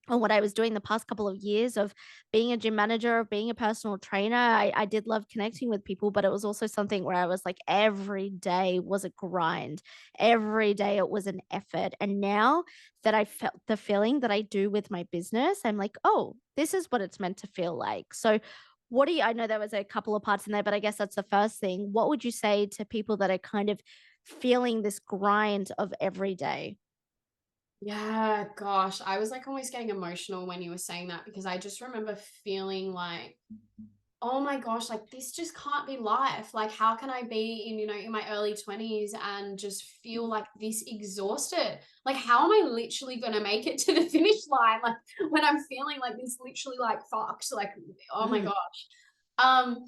on what I was doing the past couple of years of being a gym manager, of being a personal trainer. I did love connecting with people, but it was also something where I was like, every day was a grind. Every day it was an effort. And now that I felt the feeling that I do with my business, I'm like, oh, this is what it's meant to feel like. So, what do you, I know there was a couple of parts in there, but I guess that's the first thing. What would you say to people that are kind of feeling this grind of every day? Yeah, gosh, I was like almost getting emotional when you were saying that because I just remember feeling like, oh my gosh, like this just can't be life. Like, how can I be in, you know, in my early 20s and just feel like this exhausted? Like, how am I literally going to make it to the finish line? Like, when I'm feeling like this, literally like fucked, like, oh my Mm, gosh. Um,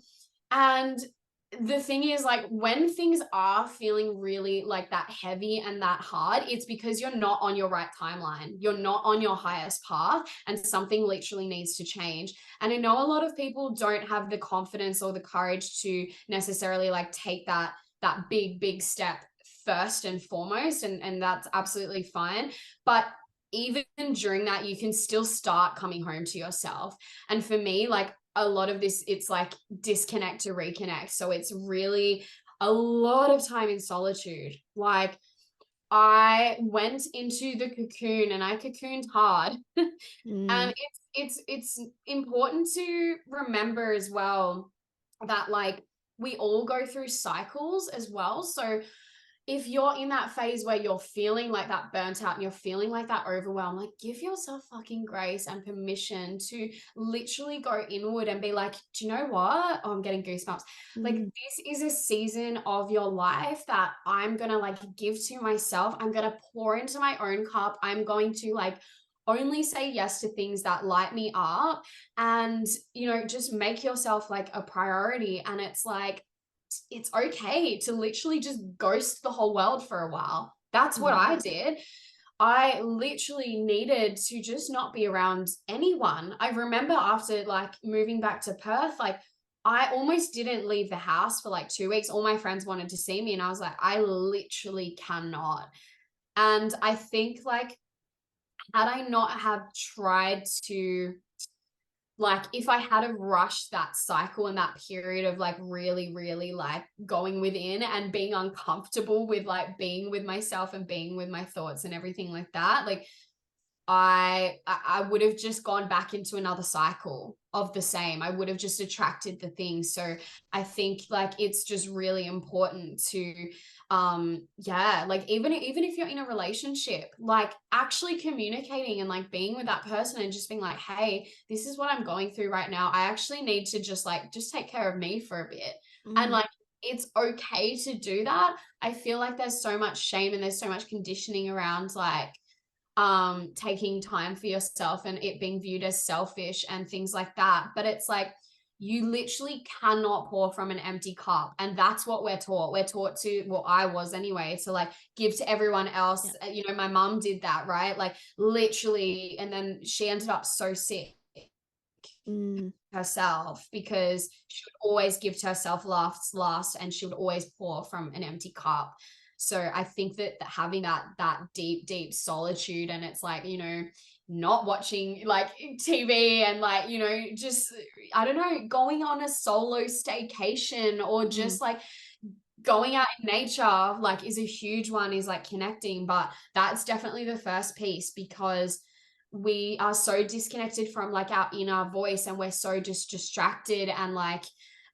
and the thing is, like, when things are feeling really like that heavy and that hard, it's because you're not on your right timeline. You're not on your highest path, and something literally needs to change. And I know a lot of people don't have the confidence or the courage to necessarily like take that big step first and foremost, and that's absolutely fine. But even during that, you can still start coming home to yourself. And for me, like a lot of this, it's like disconnect to reconnect. So it's really a lot of time in solitude. Like I went into the cocoon and I cocooned hard. And mm, it's important to remember as well that like we all go through cycles as well. So if you're in that phase where you're feeling like that burnt out and you're feeling like that overwhelmed, like give yourself fucking grace and permission to literally go inward and be like, do you know what? Oh, I'm getting goosebumps. Like mm. this is a season of your life that I'm gonna like give to myself. I'm gonna pour into my own cup. I'm going to like only say yes to things that light me up, and you know, just make yourself like a priority. And it's like it's okay to literally just ghost the whole world for a while. That's what Mhm. I did. I literally needed to just not be around anyone. I remember after like moving back to Perth, like I almost didn't leave the house for like 2 weeks. All my friends wanted to see me, and I was like, I literally cannot. And I think like, had I not have tried to, like, if I had have rushed that cycle and that period of like really, really like going within and being uncomfortable with like being with myself and being with my thoughts and everything like that, like I would have just gone back into another cycle of the same. I would have just attracted the things. So I think like it's just really important to yeah, like even if you're in a relationship, like actually communicating and like being with that person and just being like, "Hey, this is what I'm going through right now. I actually need to just take care of me for a bit." And Mm, like it's okay to do that. I feel like there's so much shame and there's so much conditioning around like taking time for yourself and it being viewed as selfish and things like that. But it's like you literally cannot pour from an empty cup. And that's what we're taught. We're taught to, well, I was anyway, to like give to everyone else. yeah. You know, my mom did that, right? Like literally. And then she ended up so sick Mm, herself because she would always give to herself last and she would always pour from an empty cup. So I think that having that deep solitude, and it's like, you know, not watching like TV and like, you know, just I don't know, going on a solo staycation or mm, just like going out in nature like is a huge one, is like connecting. But that's definitely the first piece because we are so disconnected from like our inner voice and we're so just distracted and like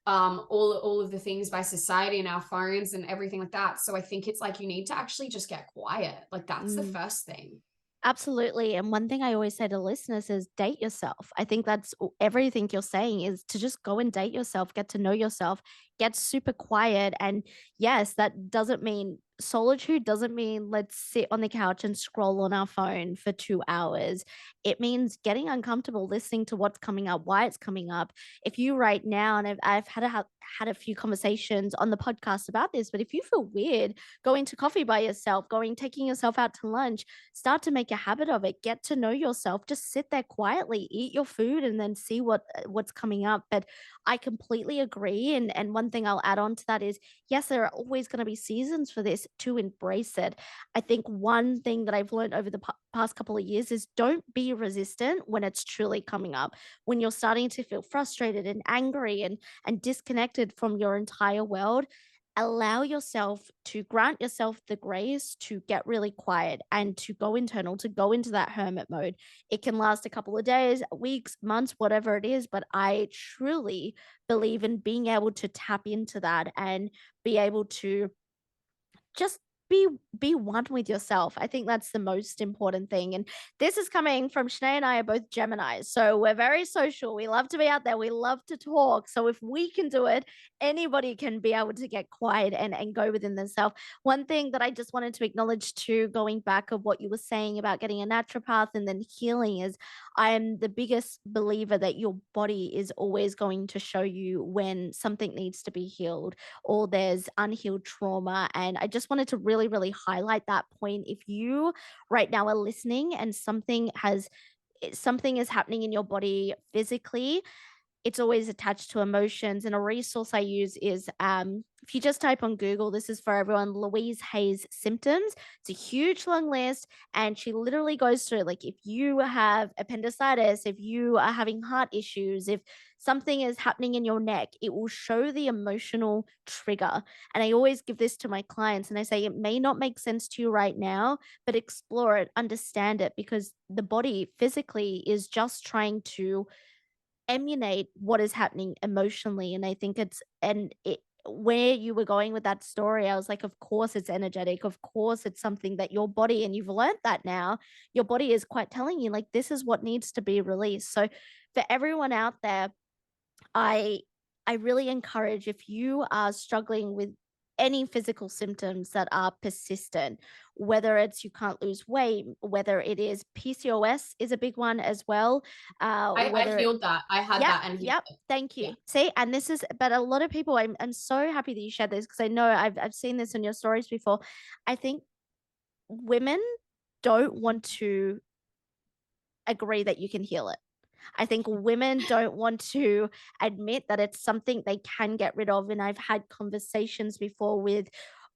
all of the things by society and our phones and everything like that. So I think it's like you need to actually just get quiet. Like that's the mm. first thing. Absolutely. And one thing I always say to listeners is date yourself. I think that's everything you're saying is to just go and date yourself, get to know yourself, get super quiet. And yes, that doesn't mean solitude, doesn't mean let's sit on the couch and scroll on our phone for 2 hours. It means getting uncomfortable, listening to what's coming up, why it's coming up. If you right now, and I've had a few conversations on the podcast about this, but if you feel weird going to coffee by yourself, taking yourself out to lunch, start to make a habit of it. Get to know yourself. Just sit there quietly, eat your food, and then see what's coming up. But I completely agree. And one thing I'll add on to that is yes, there are always going to be seasons for this to embrace it. I think one thing that I've learned over the past couple of years is don't be resistant when it's truly coming up. When you're starting to feel frustrated and angry and disconnected from your entire world, allow yourself to grant yourself the grace to get really quiet and to go internal, to go into that hermit mode. It can last a couple of days, weeks, months, whatever it is. But I truly believe in being able to tap into that and be able to just be one with yourself. I think that's the most important thing. And this is coming from Shanae and I are both Geminis. So we're very social. We love to be out there. We love to talk. So if we can do it, anybody can be able to get quiet and go within themselves. One thing that I just wanted to acknowledge too, going back of what you were saying about getting a naturopath and then healing, is I am the biggest believer that your body is always going to show you when something needs to be healed or there's unhealed trauma. And I just wanted to really, really highlight that point. If you right now are listening and something is happening in your body physically, it's always attached to emotions. And a resource I use is if you just type on Google, this is for everyone, Louise Hay's symptoms. It's a huge long list. And she literally goes through like if you have appendicitis, if you are having heart issues, if something is happening in your neck, it will show the emotional trigger. And I always give this to my clients and I say, it may not make sense to you right now, but explore it, understand it, because the body physically is just trying to emulate what is happening emotionally. And I think where you were going with that story, I was like, of course it's energetic. Of course it's something that your body, and you've learned that now, your body is quite telling you, like, this is what needs to be released. So for everyone out there, I I really encourage, if you are struggling with any physical symptoms that are persistent, whether it's you can't lose weight, whether it is PCOS is a big one as well, I whether healed that. I had Yep, that and healed yep. it. Thank Yeah. you. See, and this is, but a lot of people, I'm so happy that you shared this because I know I've seen this in your stories before. I think women don't want to agree that you can heal it. I think women don't want to admit that it's something they can get rid of. And I've had conversations before with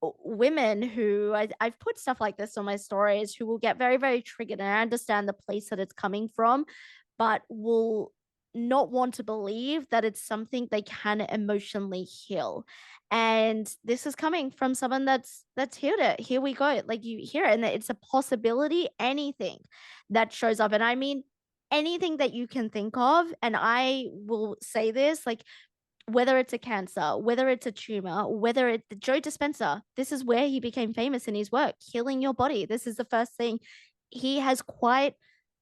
women who I've put stuff like this on my stories who will get very, very triggered. And I understand the place that it's coming from, but will not want to believe that it's something they can emotionally heal. And this is coming from someone that's healed it. Here we go. Like you hear it, and it's a possibility, anything that shows up. And I mean anything that you can think of. And I will say this, like, whether it's a cancer, whether it's a tumor, whether it's Joe Dispenza, this is where he became famous in his work, healing your body. This is the first thing he has quite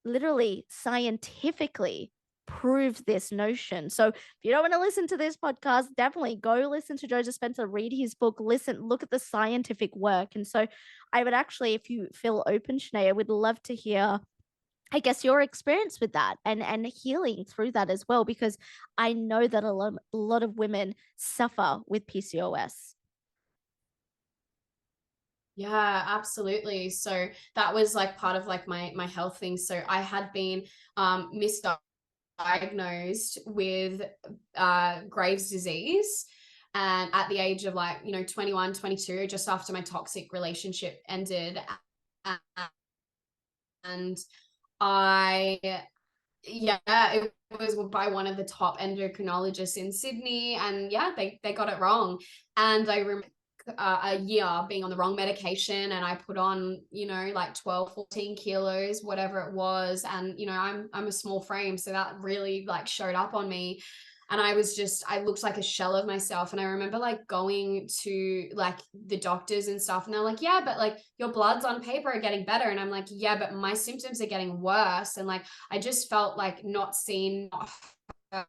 literally scientifically proved this notion. So if you don't want to listen to this podcast, definitely go listen to Joe Dispenza, read his book, listen, look at the scientific work. And so I would actually, if you feel open, Shanae, I would love to hear, I guess, your experience with that and healing through that as well, because I know that a lot of women suffer with PCOS. Yeah, absolutely. So that was like part of like my health thing. So I had been misdiagnosed with Graves' disease. And at the age of like, 21, 22, just after my toxic relationship ended. And I, yeah, it was by one of the top endocrinologists in Sydney. And yeah, they got it wrong. And I remember a year being on the wrong medication, and I put on, like 12, 14 kilos, whatever it was. And, I'm a small frame. So that really like showed up on me. And I looked like a shell of myself. And I remember like going to like the doctors and stuff, and they're like, yeah, but like your bloods on paper are getting better. And I'm like, yeah, but my symptoms are getting worse. And like, I just felt like not seen, not heard,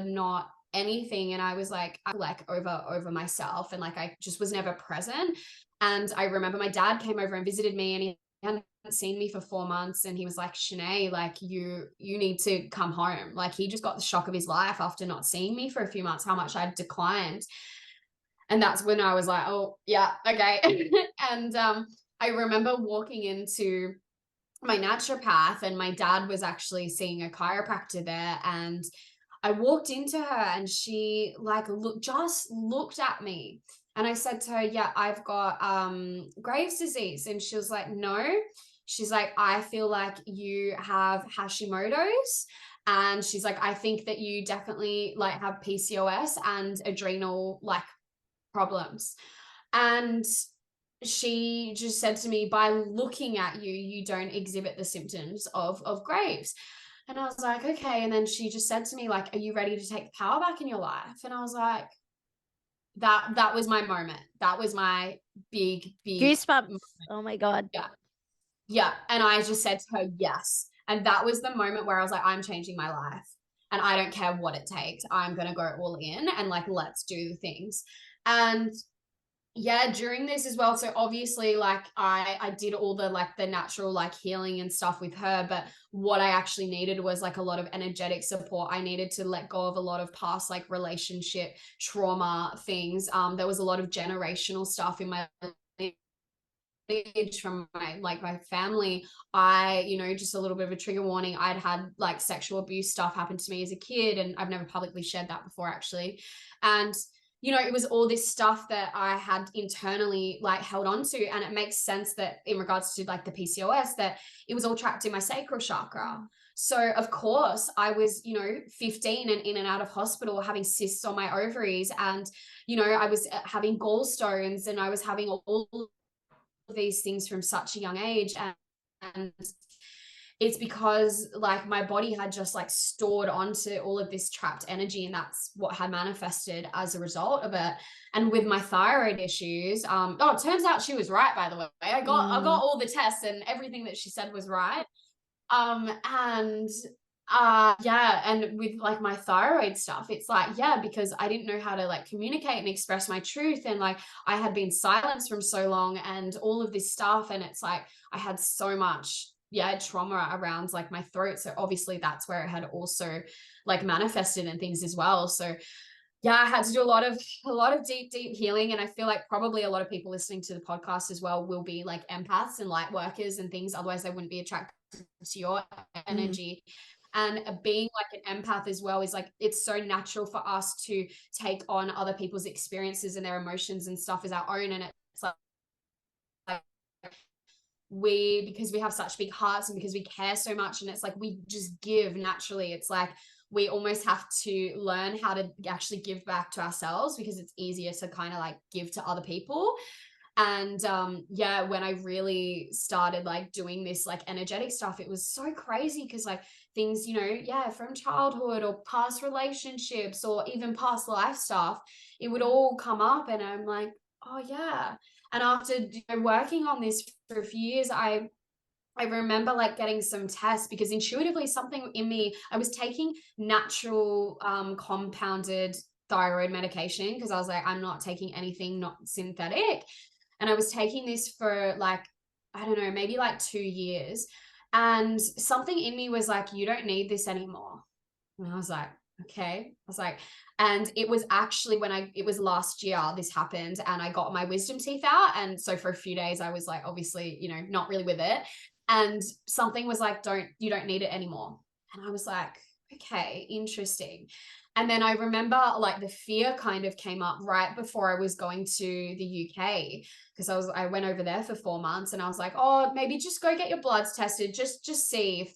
not anything. And I was like, over myself. And like, I just was never present. And I remember my dad came over and visited me, and he hadn't seen me for 4 months, and he was like, Shanae, like you need to come home. Like he just got the shock of his life after not seeing me for a few months, how much I'd declined. And that's when I was like, oh yeah, okay. And I remember walking into my naturopath, and my dad was actually seeing a chiropractor there. And I walked into her, and she like just looked at me. And I said to her, yeah, I've got Graves' disease. And she was like, no. She's like, I feel like you have Hashimoto's. And she's like, I think that you definitely like have PCOS and adrenal like problems. And she just said to me, by looking at you, you don't exhibit the symptoms of Graves. And I was like, okay. And then she just said to me, like, are you ready to take the power back in your life? And I was like, that was my moment. That was my big Goosebumps. moment. Oh my God. Yeah. Yeah. And I just said to her, yes. And that was the moment where I was like, I'm changing my life. And I don't care what it takes. I'm going to go all in, and like, let's do the things. And yeah, during this as well, so obviously like I did all the like the natural like healing and stuff with her, but what I actually needed was like a lot of energetic support. I needed to let go of a lot of past like relationship trauma things. There was a lot of generational stuff in my lineage from my family. Just a little bit of a trigger warning, I'd had like sexual abuse stuff happen to me as a kid, and I've never publicly shared that before actually. And it was all this stuff that I had internally like held on to. And it makes sense that in regards to like the PCOS, that it was all trapped in my sacral chakra. So of course I was, 15 and in and out of hospital, having cysts on my ovaries. And, I was having gallstones, and I was having all of these things from such a young age. And it's because like my body had just like stored onto all of this trapped energy, and that's what had manifested as a result of it. And with my thyroid issues, it turns out she was right, by the way. I got Mm. all the tests, and everything that she said was right. And Yeah, and with like my thyroid stuff, it's like, yeah, because I didn't know how to like communicate and express my truth. And like I had been silenced from so long and all of this stuff. And it's like I had so much, yeah, trauma around like my throat. So obviously that's where it had also like manifested and things as well. So yeah, I had to do a lot of deep healing. And I feel like probably a lot of people listening to the podcast as well will be like empaths and light workers and things. Otherwise they wouldn't be attracted to your Mm, energy. And being like an empath as well is like it's so natural for us to take on other people's experiences and their emotions and stuff as our own. And it's like we, because we have such big hearts and because we care so much, and it's like we just give naturally. It's like we almost have to learn how to actually give back to ourselves because it's easier to kind of like give to other people. And yeah, when I really started like doing this like energetic stuff, it was so crazy because like things, yeah, from childhood or past relationships or even past life stuff, it would all come up. And I'm like, oh yeah. And after working on this for a few years, I remember like getting some tests because intuitively something in me, I was taking natural compounded thyroid medication because I was like, I'm not taking anything not synthetic. And I was taking this for like, I don't know, maybe like 2 years. And something in me was like, you don't need this anymore. And I was like, okay. I was like, and it was actually it was last year this happened and I got my wisdom teeth out. And so for a few days, I was like, obviously, not really with it. And something was like, you don't need it anymore. And I was like, okay, interesting. And then I remember like the fear kind of came up right before I was going to the UK because I went over there for 4 months and I was like, oh, maybe just go get your bloods tested, just see if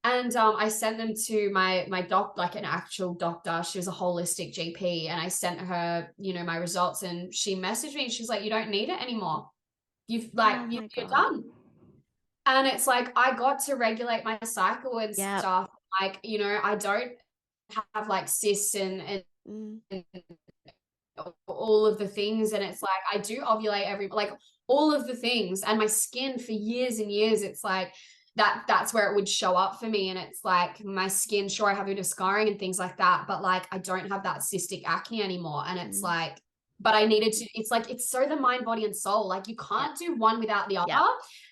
and I sent them to my doc, like an actual doctor. She was a holistic GP, and I sent her, my results, and she messaged me, and she's like, "You don't need it anymore. oh my You're God. done." And it's like I got to regulate my cycle and Yep. stuff. Like, I don't have like cysts Mm, and all of the things. And it's like I do ovulate like all of the things. And my skin for years and years, it's like that's where it would show up for me. And it's like my skin, sure, I have a bit of scarring and things like that, but like I don't have that cystic acne anymore. And it's mm, like, but I needed to, it's like it's so the mind, body, and soul. Like you yep. can't do one without the Yep. other.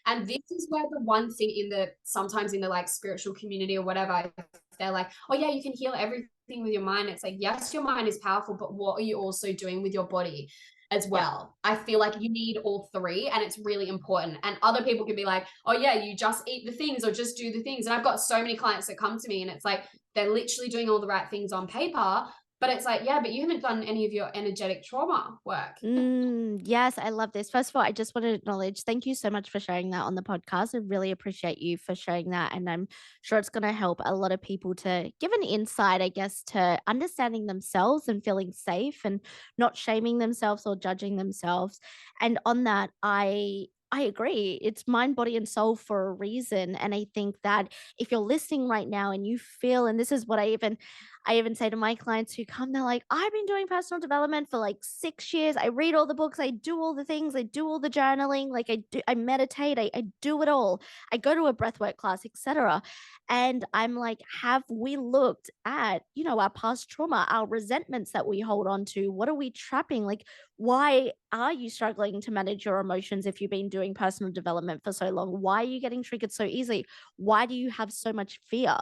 And this is where the one thing sometimes in the like spiritual community or whatever, they're like, oh yeah, you can heal everything with your mind. It's like, yes, your mind is powerful, but what are you also doing with your body as Yep. well? I feel like you need all three, and it's really important. And other people can be like, oh yeah, you just eat the things or just do the things. And I've got so many clients that come to me and it's like they're literally doing all the right things on paper, but it's like, yeah, but you haven't done any of your energetic trauma work. Yes, I love this. First of all, I just want to acknowledge thank you so much for sharing that on the podcast. I really appreciate you for sharing that. And I'm sure it's going to help a lot of people to give an insight, I guess, to understanding themselves and feeling safe and not shaming themselves or judging themselves. And on that, I agree. It's mind, body, and soul for a reason. And I think that if you're listening right now and you feel, and this is what I even say to my clients who come, they're like, I've been doing personal development for like 6 years. I read all the books, I do all the things, I do all the journaling, like I meditate, I do it all. I go to a breathwork class, etc. And I'm like, have we looked at, our past trauma, our resentments that we hold on to? What are we trapping? Like, why are you struggling to manage your emotions if you've been doing personal development for so long? Why are you getting triggered so easily? Why do you have so much fear?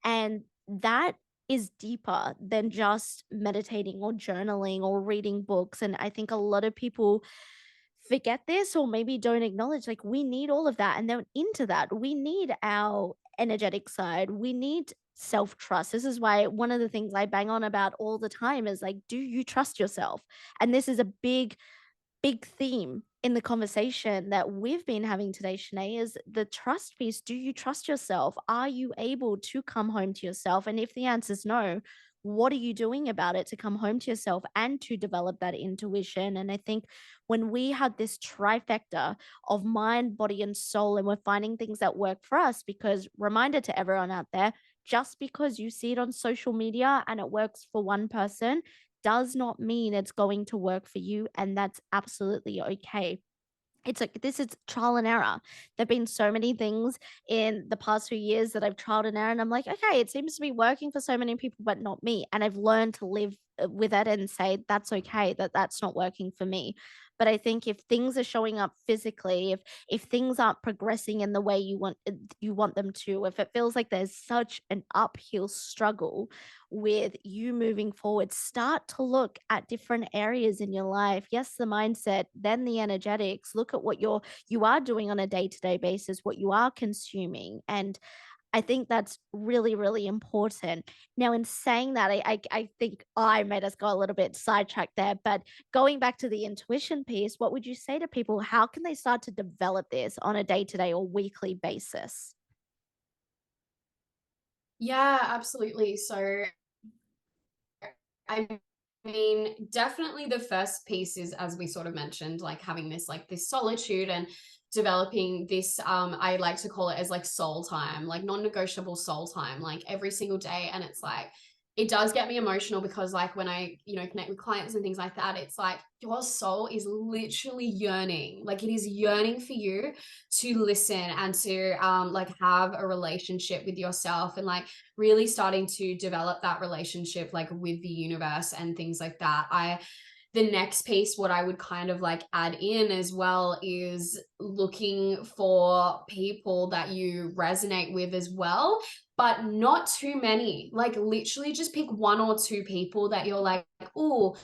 And that is deeper than just meditating or journaling or reading books. And I think a lot of people forget this or maybe don't acknowledge like we need all of that. And then into that, we need our energetic side. We need self trust. This is why one of the things I bang on about all the time is like, do you trust yourself? And this is a big theme in the conversation that we've been having today, Shanae, is the trust piece. Do you trust yourself? Are you able to come home to yourself? And if the answer is no, what are you doing about it to come home to yourself and to develop that intuition? And I think when we have this trifecta of mind, body, and soul, and we're finding things that work for us, because reminder to everyone out there, just because you see it on social media and it works for one person does not mean it's going to work for you, and that's absolutely okay. It's like this is trial and error. There've been so many things in the past few years that I've tried and error, and I'm like, okay, it seems to be working for so many people, but not me. And I've learned to live with it and say that's okay, that that's not working for me. But I think if things are showing up physically, if things aren't progressing in the way you want them to, if it feels like there's such an uphill struggle with you moving forward, start to look at different areas in your life. Yes, the mindset, then the energetics. Look at what you are doing on a day-to-day basis, what you are consuming. And I think that's really, really important. Now, in saying that, I think I made us go a little bit sidetracked there, but going back to the intuition piece, what would you say to people? How can they start to develop this on a day-to-day or weekly basis? Yeah, absolutely. So I mean, definitely the first piece is, as we sort of mentioned, like having this like this solitude and developing this I like to call it as like soul time, like non-negotiable soul time, like every single day. And it's like it does get me emotional because like when I, you know, connect with clients and things like that, it's like your soul is literally yearning. Like it is yearning for you to listen and to like have a relationship with yourself and like really starting to develop that relationship like with the universe and things like that. The next piece, what I would kind of like add in as well is looking for people that you resonate with as well, but not too many. Like literally just pick one or two people that you're like, oh,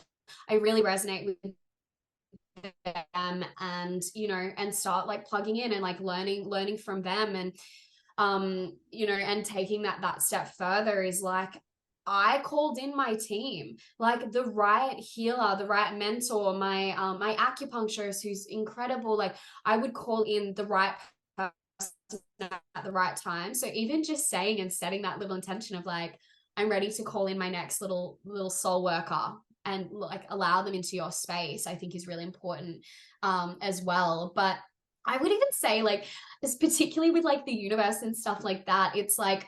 I really resonate with them, and you know, and start like plugging in and like learning from them. And you know, and taking that step further is like I called in my team, like the right healer, the right mentor, my acupuncturist who's incredible. Like I would call in the right person at the right time. So even just saying and setting that little intention of like, I'm ready to call in my next little soul worker and like allow them into your space, I think is really important as well. But I would even say like, it's particularly with like the universe and stuff like that, it's like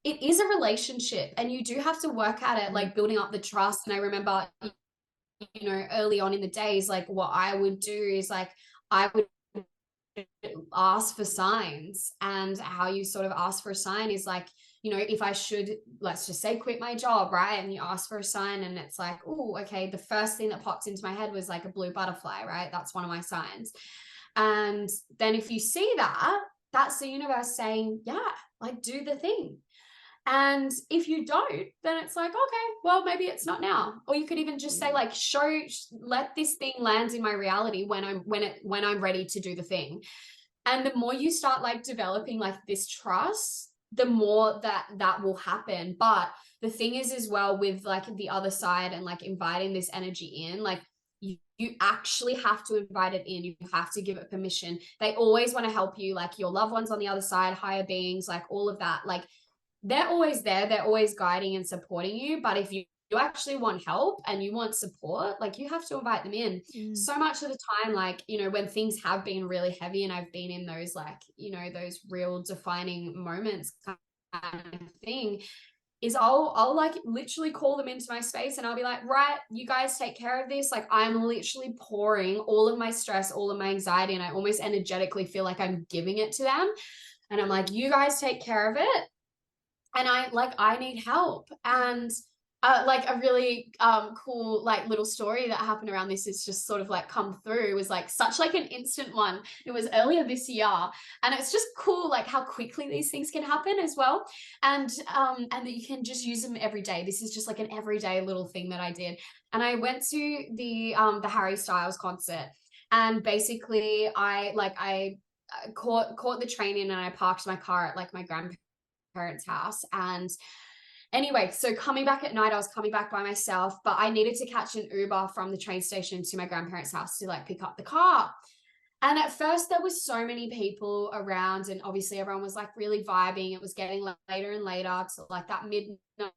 it is a relationship and you do have to work at it, Mm, like building up the trust. And I remember, you know, early on in the days, like what I would do is like I would ask for signs. And how you sort of ask for a sign is like, you know, if I should, let's just say, quit my job, right? And you ask for a sign, and it's like, oh, okay. The first thing that popped into my head was like a blue butterfly, right? That's one of my signs. And then if you see that, that's the universe saying, yeah, like do the thing. And if you don't, then it's like, okay, well, maybe it's not now. Or you could even just say, like, let this thing land in my reality when I'm ready to do the thing. And the more you start like developing like this trust, the more that will happen. But the thing is as well with like the other side and like inviting this energy in, like you actually have to invite it in. You have to give it permission. They always want to help you, like your loved ones on the other side, higher beings, like all of that. Like they're always there, they're always guiding and supporting you. But if you actually want help and you want support, like you have to invite them in. mm, So much of the time, like, you know, when things have been really heavy and I've been in those like, you know, those real defining moments kind of thing, is I'll like literally call them into my space and I'll be like, right, you guys take care of this. Like I'm literally pouring all of my stress, all of my anxiety, and I almost energetically feel like I'm giving it to them. And I'm like, you guys take care of it, and I need help. And like a really cool like little story that happened around this is just sort of like come through. It was like such like an instant one. It was earlier this year, and it's just cool like how quickly these things can happen as well. And that you can just use them every day. This is just like an everyday little thing that I did. And I went to the Harry Styles concert, and basically I caught the train in, and I parked my car at like my grandparents' house. And anyway, so coming back at night, I was coming back by myself, but I needed to catch an Uber from the train station to my grandparents' house to like pick up the car. And at first, there was so many people around, and obviously everyone was like really vibing. It was getting later and later to like that midnight,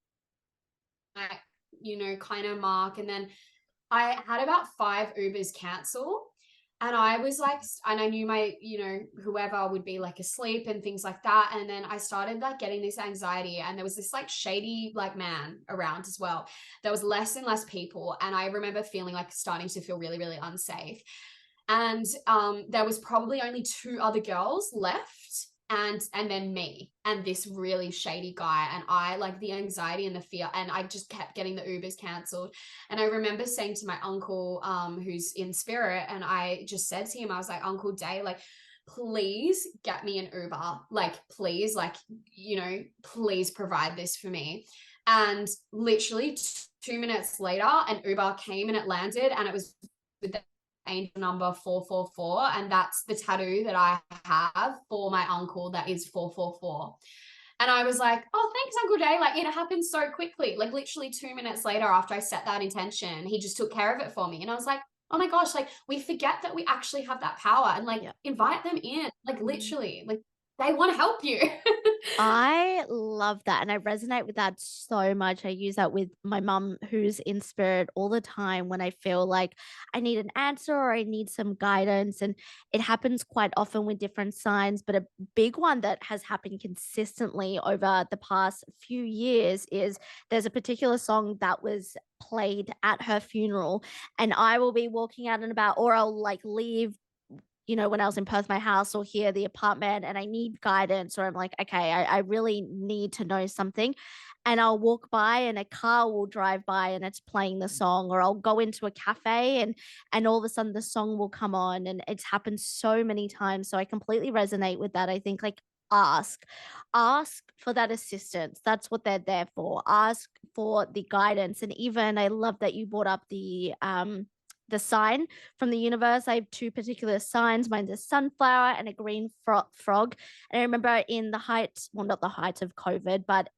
you know, kind of mark. And then I had about 5 Ubers cancel. And I was like, and I knew my, you know, whoever would be like asleep and things like that. And then I started like getting this anxiety, and there was this like shady like man around as well. There was less and less people. And I remember feeling like starting to feel really, really unsafe. And there was probably only two other girls left, and then me and this really shady guy. And I, like, the anxiety and the fear, and I just kept getting the Ubers cancelled. And I remember saying to my uncle, who's in spirit, and I just said to him, I was like, Uncle Day, like, please get me an Uber, like, please, like, please provide this for me. And literally 2 minutes later, an Uber came and it landed, and it was with the angel number 444. And that's the tattoo that I have for my uncle, that is 444. And I was like, oh, thanks, Uncle Day. Like, it happened so quickly. Like, literally 2 minutes later, after I set that intention, he just took care of it for me. And I was like, oh my gosh, like, we forget that we actually have that power, and like, Yeah. invite them in. Like, Mm. literally, like, they want to help you. I love that. And I resonate with that so much. I use that with my mum, who's in spirit all the time when I feel like I need an answer or I need some guidance. And it happens quite often with different signs. But a big one that has happened consistently over the past few years is there's a particular song that was played at her funeral. And I will be walking out and about, or I'll like leave, when I was in Perth, my house, or here, the apartment, and I need guidance, or I'm like, okay, I really need to know something. And I'll walk by and a car will drive by and it's playing the song, or I'll go into a cafe and all of a sudden the song will come on. And it's happened so many times. So I completely resonate with that. I think like ask, ask for that assistance. That's what they're there for. Ask for the guidance. And even I love that you brought up the sign from the universe. I have two particular signs. Mine's a sunflower and a green frog. And I remember in the heights, well, not the heights of COVID, but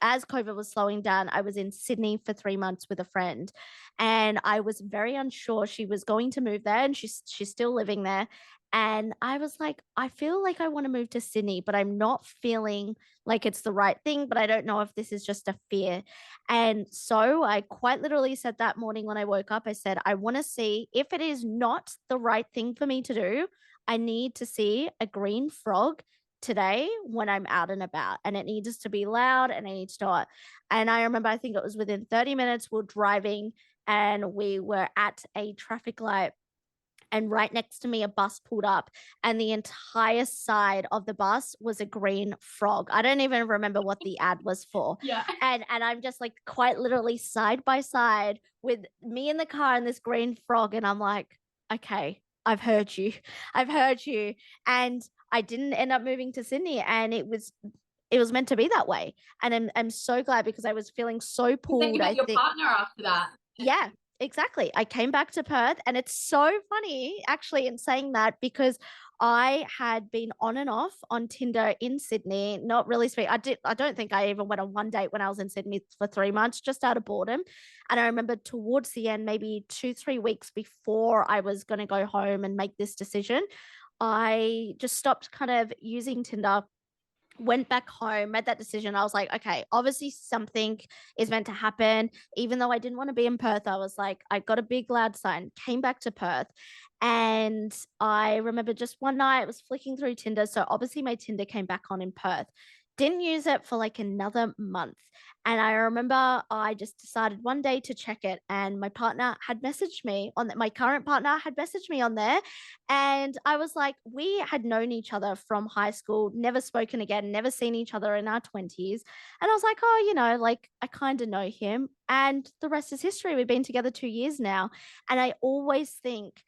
as COVID was slowing down, I was in Sydney for 3 months with a friend, and I was very unsure. She was going to move there, and she's still living there. And I was like, I feel like I want to move to Sydney, but I'm not feeling like it's the right thing. But I don't know if this is just a fear. And so I quite literally said that morning when I woke up, I said, I want to see if it is not the right thing for me to do. I need to see a green frog today when I'm out and about, and it needs to be loud and I need to know it. And I remember, I think it was within 30 minutes, we're driving and we were at a traffic light, and right next to me a bus pulled up, and the entire side of the bus was a green frog. I don't even remember what the ad was for. Yeah. And I'm just like quite literally side by side with me in the car and this green frog, and I'm like, okay, I've heard you. I've heard you. And I didn't end up moving to Sydney, and it was meant to be that way. And I'm so glad, because I was feeling so Then you pulled, met I your think. partner after that. Yeah, exactly. I came back to Perth, and it's so funny actually in saying that, because I had been on and off on Tinder in Sydney, not really speak. I don't think I even went on one date when I was in Sydney for 3 months, just out of boredom. And I remember towards the end, maybe 2, 3 weeks before I was going to go home and make this decision, I just stopped kind of using Tinder, went back home, made that decision. I was like, okay, obviously something is meant to happen. Even though I didn't want to be in Perth, I was like, I got a big loud sign, came back to Perth. And I remember just one night I was flicking through Tinder. So obviously my Tinder came back on in Perth. Didn't use it for like another month. And I remember I just decided one day to check it. And my partner had messaged me on that. My current partner had messaged me on there. And I was like, we had known each other from high school, never spoken again, never seen each other in our 20s. And I was like, oh, like I kind of know him. And the rest is history. We've been together 2 years now. And I always think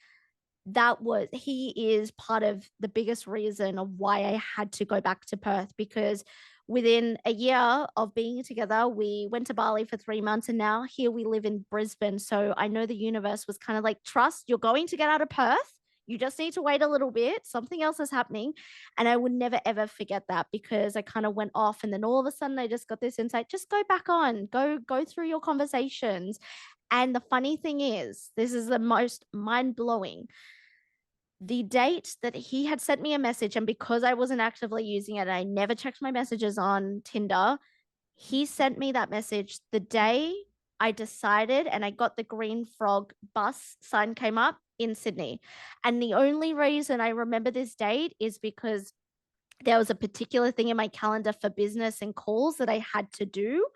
he is part of the biggest reason of why I had to go back to Perth, because within a year of being together, we went to Bali for 3 months, and now here we live in Brisbane. So I know the universe was kind of like, trust, you're going to get out of Perth. You just need to wait a little bit. Something else is happening. And I would never, ever forget that, because I kind of went off, and then all of a sudden I just got this insight, just go back on, go through your conversations. And the funny thing is, this is the most mind blowing. The date that he had sent me a message, and because I wasn't actively using it, I never checked my messages on Tinder. He sent me that message the day I decided, and I got the green frog bus sign came up in Sydney. And the only reason I remember this date is because there was a particular thing in my calendar for business and calls that I had to do.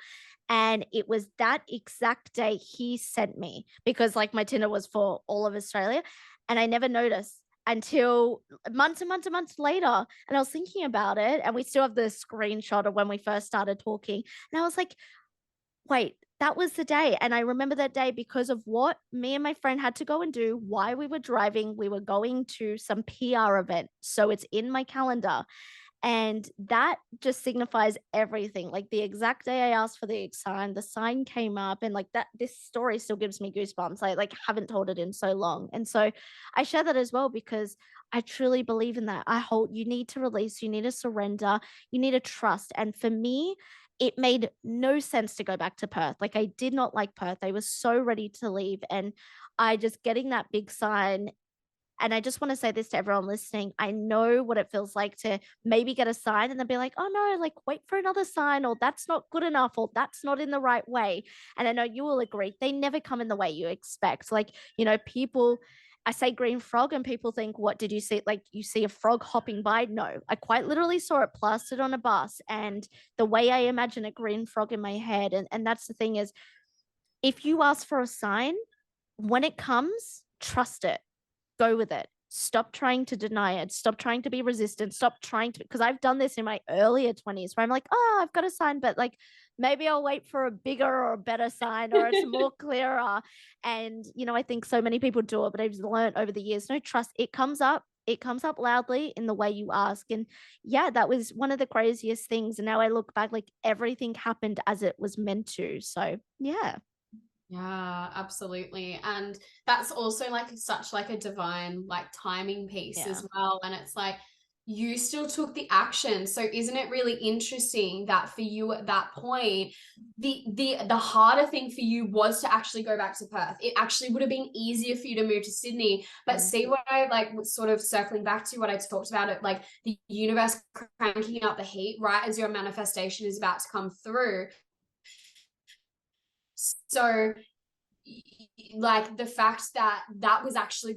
And it was that exact day he sent me, because like my Tinder was for all of Australia. And I never noticed until months and months and months later. And I was thinking about it, and we still have the screenshot of when we first started talking. And I was like, wait, that was the day. And I remember that day because of what me and my friend had to go and do while we were driving. We were going to some PR event. So it's in my calendar. And that just signifies everything. Like the exact day I asked for the sign, the sign came up, and like that, this story still gives me goosebumps. I like haven't told it in so long. And so I share that as well because I truly believe in that. I hold you need to release, you need to surrender, you need to trust. And for me, it made no sense to go back to Perth. Like I did not like Perth. I was so ready to leave. And I just getting that big sign, and I just want to say this to everyone listening. I know what it feels like to maybe get a sign and then be like, oh no, like wait for another sign, or that's not good enough, or that's not in the right way. And I know you will agree, they never come in the way you expect. Like, people, I say green frog and people think, what did you see? Like you see a frog hopping by? No, I quite literally saw it plastered on a bus. And the way I imagine a green frog in my head, and that's the thing is, if you ask for a sign, when it comes, trust it, go with it. Stop trying to deny it. Stop trying to be resistant. Stop trying to, because I've done this in my earlier 20s where I'm like, oh, I've got a sign, but like maybe I'll wait for a bigger or a better sign, or it's more clearer. And, I think so many people do it, but I've learned over the years, no, trust. It comes up loudly in the way you ask. And yeah, that was one of the craziest things. And now I look back, like everything happened as it was meant to. So yeah. Yeah, absolutely. And that's also like such like a divine like timing piece Yeah. as well. And it's like you still took the action. So isn't it really interesting that for you at that point, the harder thing for you was to actually go back to Perth. It actually would have been easier for you to move to Sydney. But Mm. see what I like sort of circling back to what I talked about it, like the universe cranking up the heat right as your manifestation is about to come through. So like the fact that that was actually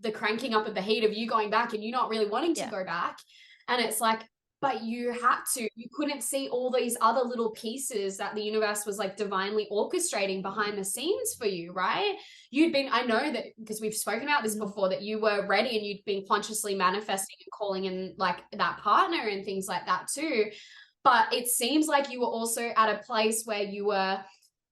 the cranking up of the heat of you going back and you not really wanting to Yeah. go back, and it's like, but you had to, you couldn't see all these other little pieces that the universe was like divinely orchestrating behind the scenes for you, right? You'd been, I know that because we've spoken about this Mm. before, that you were ready and you'd been consciously manifesting and calling in like that partner and things like that too. But it seems like you were also at a place where you were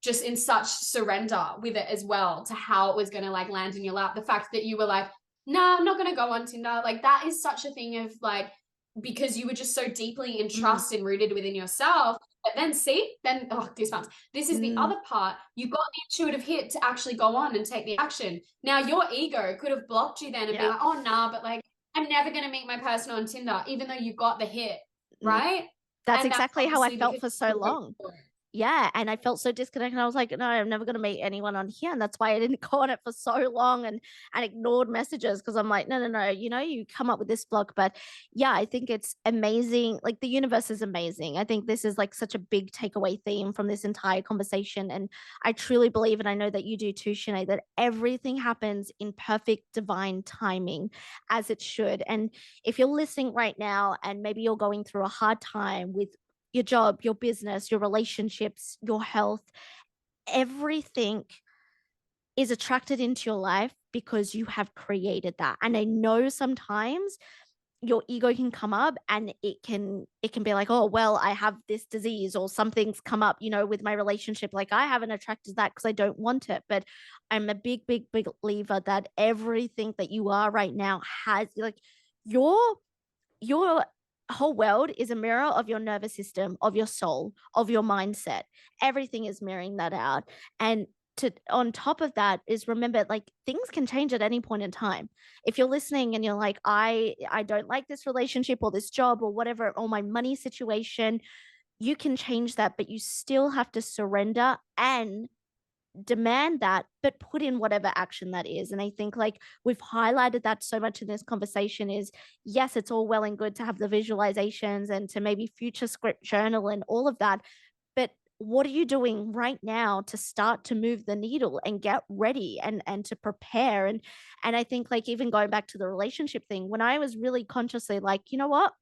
just in such surrender with it as well, to how it was going to like land in your lap. The fact that you were like, no, I'm not going to go on Tinder. Like that is such a thing of like, because you were just so deeply in Mm. trust and rooted within yourself. But then see, then, oh, goosebumps. This is the Mm. other part. You got the intuitive hit to actually go on and take the action. Now your ego could have blocked you then and be Yeah. like, oh, nah, but like, I'm never going to meet my person on Tinder, even though you got the hit, Mm. right? That's And that's exactly how I obviously felt because for so you were ready long. for it. Yeah, and I felt so disconnected. I was like, no, I'm never going to meet anyone on here, and that's why I didn't go on it for so long, and ignored messages, because I'm like, no, no, no, you come up with this block. But yeah, I think it's amazing. Like the universe is amazing. I think this is like such a big takeaway theme from this entire conversation, and I truly believe, and I know that you do too, Sinead, that everything happens in perfect divine timing, as it should. And if you're listening right now, and maybe you're going through a hard time with your job, your business, your relationships, your health, everything is attracted into your life because you have created that. And I know sometimes your ego can come up, and it can be like, oh well, I have this disease, or something's come up, with my relationship, like I haven't attracted that because I don't want it. But I'm a big, big, big believer that everything that you are right now has, like, your your whole world is a mirror of your nervous system, of your soul, of your mindset. Everything is mirroring that out. And to on top of that is, remember, like, things can change at any point in time. If you're listening and you're like, I don't like this relationship or this job or whatever, or my money situation, you can change that, but you still have to surrender and demand that, but put in whatever action that is. And I think, like, we've highlighted that so much in this conversation is, yes, it's all well and good to have the visualizations and to maybe future script journal and all of that. But what are you doing right now to start to move the needle and get ready and to prepare? And I think, like, even going back to the relationship thing, when I was really consciously like, you know what?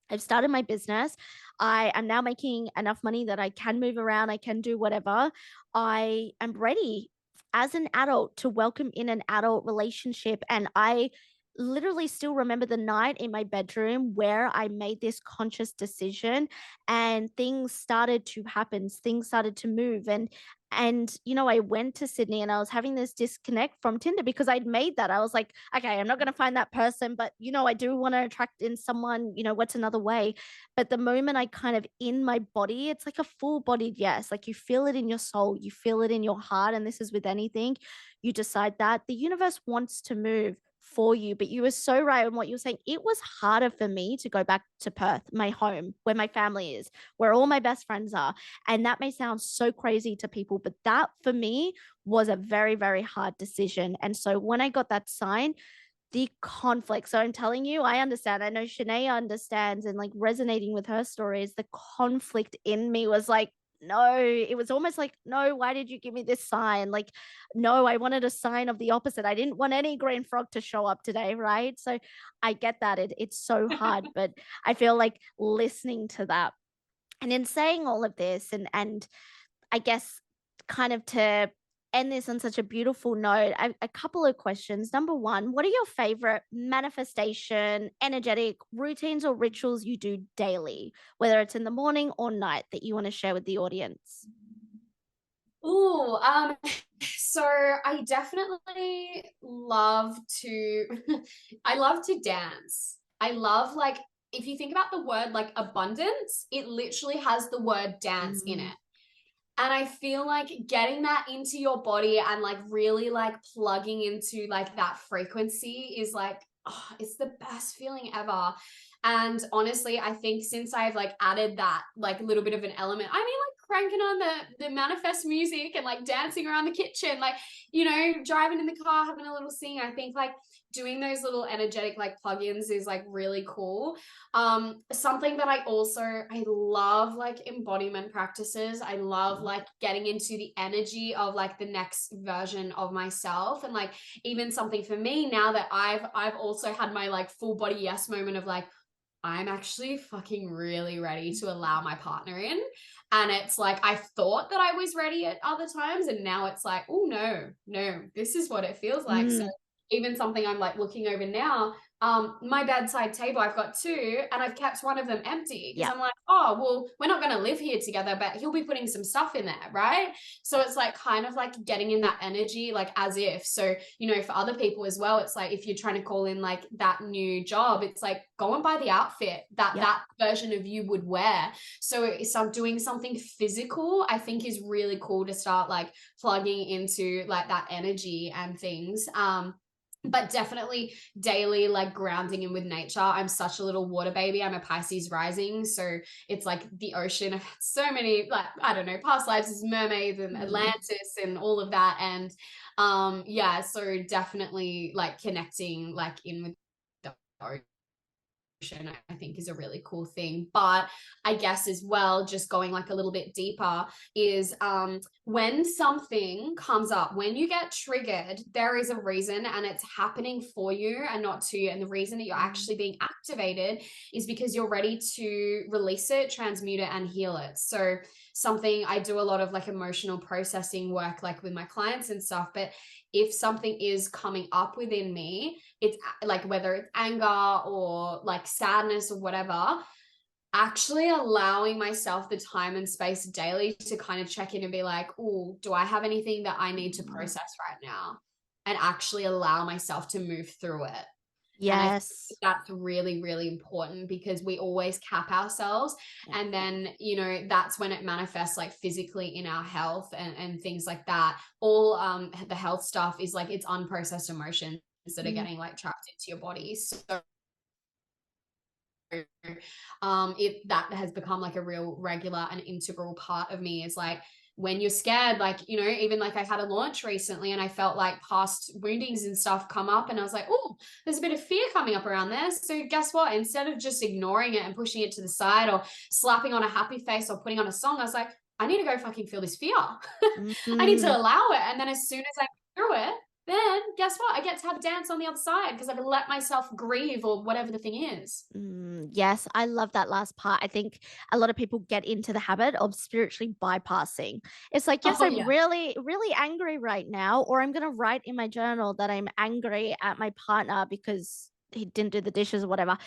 I've started my business. I am now making enough money that I can move around, I can do whatever. I am ready as an adult to welcome in an adult relationship. And I literally still remember the night in my bedroom where I made this conscious decision and things started to happen, things started to move. And you know, I went to Sydney and I was having this disconnect from Tinder because I'd made that. I was like, okay, I'm not going to find that person, but you know, I do want to attract in someone, you know, what's another way? But the moment I kind of in my body, it's like a full bodied yes. Like you feel it in your soul, you feel it in your heart. And this is with anything. You decide that the universe wants to move for you. But you were so right in what you were saying. It was harder for me to go back to Perth, my home, where my family is, where all my best friends are. And that may sound so crazy to people, but that for me was a very, very hard decision. And so when I got that sign, the conflict. So I'm telling you, I understand. I know Shanae understands and like resonating with her stories. The conflict in me was like, no, it was almost like, no, why did you give me this sign? Like, no, I wanted a sign of the opposite. I didn't want any green frog to show up today, right? So I get that. It's so hard, but I feel like listening to that and in saying all of this and I guess kind of to end this on such a beautiful note, a couple of questions. Number one, what are your favorite manifestation, energetic routines or rituals you do daily, whether it's in the morning or night that you want to share with the audience? Oh, so I definitely love to I love to dance. I love like if you think about the word like abundance, it literally has the word dance in Mm, it. And I feel like getting that into your body and like really like plugging into like that frequency is like, oh, it's the best feeling ever. And honestly, I think since I've like added that like little bit of an element, I mean, like cranking on the manifest music and like dancing around the kitchen, like, you know, driving in the car, having a little sing. I think like doing those little energetic like plugins is like really cool. Something that I love like embodiment practices. I love like getting into the energy of like the next version of myself. And like even something for me now that I've also had my like full body yes moment of like, I'm actually fucking really ready to allow my partner in. And it's like I thought that I was ready at other times, and now it's like, oh no, no, this is what it feels like. So mm, even something I'm like looking over now, my bedside table, I've got two, and I've kept one of them empty because yeah. I'm like, oh, well, we're not going to live here together, but he'll be putting some stuff in there, right? So it's like kind of like getting in that energy, like as if. So, you know, for other people as well, it's like if you're trying to call in like that new job, it's like go and buy the outfit that Yep. that version of you would wear. So I'm doing something physical, I think is really cool to start like plugging into like that energy and things. But definitely daily like grounding in with nature. I'm such a little water baby. I'm a Pisces rising, so it's like the ocean. I've had so many like I don't know past lives as mermaids and Mm, Atlantis and all of that. And yeah, so definitely like connecting like in with the I think is a really cool thing. But I guess as well, just going like a little bit deeper is when something comes up, when you get triggered, there is a reason and it's happening for you and not to you. And the reason that you're mm, actually being activated is because you're ready to release it, transmute it, and heal it. So something I do a lot of like emotional processing work like with my clients and stuff, but if something is coming up within me, it's like whether it's anger or like sadness or whatever, actually allowing myself the time and space daily to kind of check in and be like, oh, do I have anything that I need to mm. process right now? And actually allow myself to move through it. And I think Yes. that's really, really important because we always cap ourselves. Yeah. And then, you know, that's when it manifests like physically in our health and things like that. All the health stuff is like it's unprocessed emotions that are Mm, getting like trapped into your body. So it that has become like a real regular and integral part of me is like when you're scared, like, you know, even like I had a launch recently and I felt like past woundings and stuff come up and I was like, oh, there's a bit of fear coming up around there. So guess what? Instead of just ignoring it and pushing it to the side or slapping on a happy face or putting on a song, I was like, I need to go fucking feel this fear. I need to mm. allow it. And then as soon as I get through it, then guess what? I get to have a dance on the other side because I've let myself grieve or whatever the thing is. Yes, I love that last part. I think a lot of people get into the habit of spiritually bypassing. It's like, yes, Oh, I'm yeah. really, really angry right now, or I'm going to write in my journal that I'm angry at my partner because he didn't do the dishes or whatever.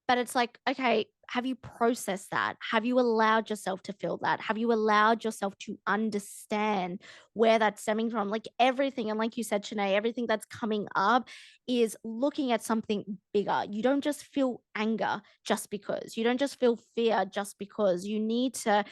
But it's like, okay, have you processed that? Have you allowed yourself to feel that? Have you allowed yourself to understand where that's stemming from? Like everything, and like you said, Shanae, everything that's coming up is looking at something bigger. You don't just feel anger just because. You don't just feel fear just because. You need to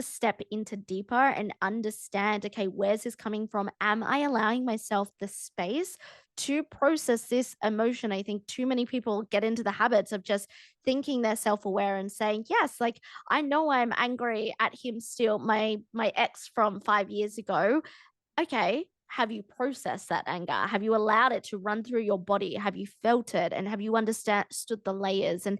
step into deeper and understand, okay, where's this coming from? Am I allowing myself the space to process this emotion? I think too many people get into the habits of just thinking they're self-aware and saying, yes, like I know I'm angry at him still, my ex from 5 years ago. Okay, have you processed that anger? Have you allowed it to run through your body? Have you felt it? And have you understood the layers? And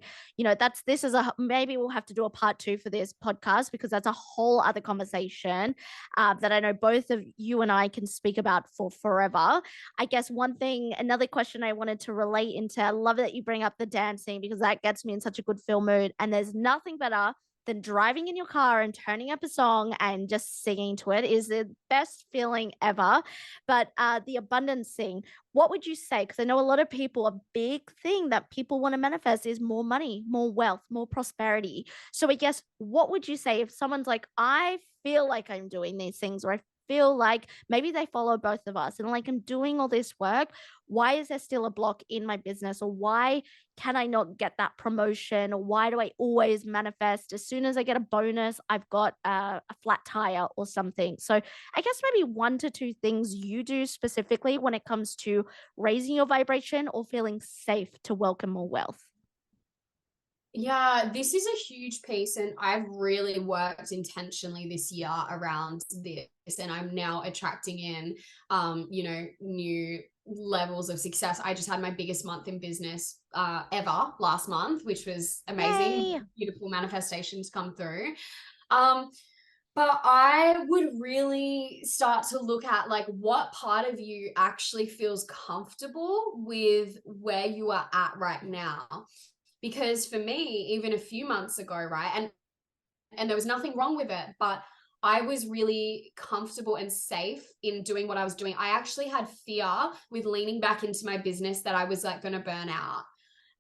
this is maybe we'll have to do a part two for this podcast because that's a whole other conversation that I know both of you and I can speak about for forever. I guess another question I wanted to relate into. I love that you bring up the dancing because that gets me in such a good feel mood. And there's nothing better than driving in your car and turning up a song and just singing to it is the best feeling ever. But the abundance thing, what would you say? Because I know a lot of people, a big thing that people want to manifest is more money, more wealth, more prosperity. So I guess what would you say if someone's like, I feel like I'm doing these things, or I feel like maybe they follow both of us and like I'm doing all this work. Why is there still a block in my business? Or why can I not get that promotion? Or why do I always manifest as soon as I get a bonus, I've got a flat tire or something? So I guess maybe one to two things you do specifically when it comes to raising your vibration or feeling safe to welcome more wealth. Yeah, this is a huge piece, and I've really worked intentionally this year around this, and I'm now attracting in, new levels of success. I just had my biggest month in business ever last month, which was amazing. Yay. Beautiful manifestations come through. Um, but I would really start to look at like what part of you actually feels comfortable with where you are at right now. Because for me, even a few months ago, right, and there was nothing wrong with it, but I was really comfortable and safe in doing what I was doing. I actually had fear with leaning back into my business that I was like going to burn out.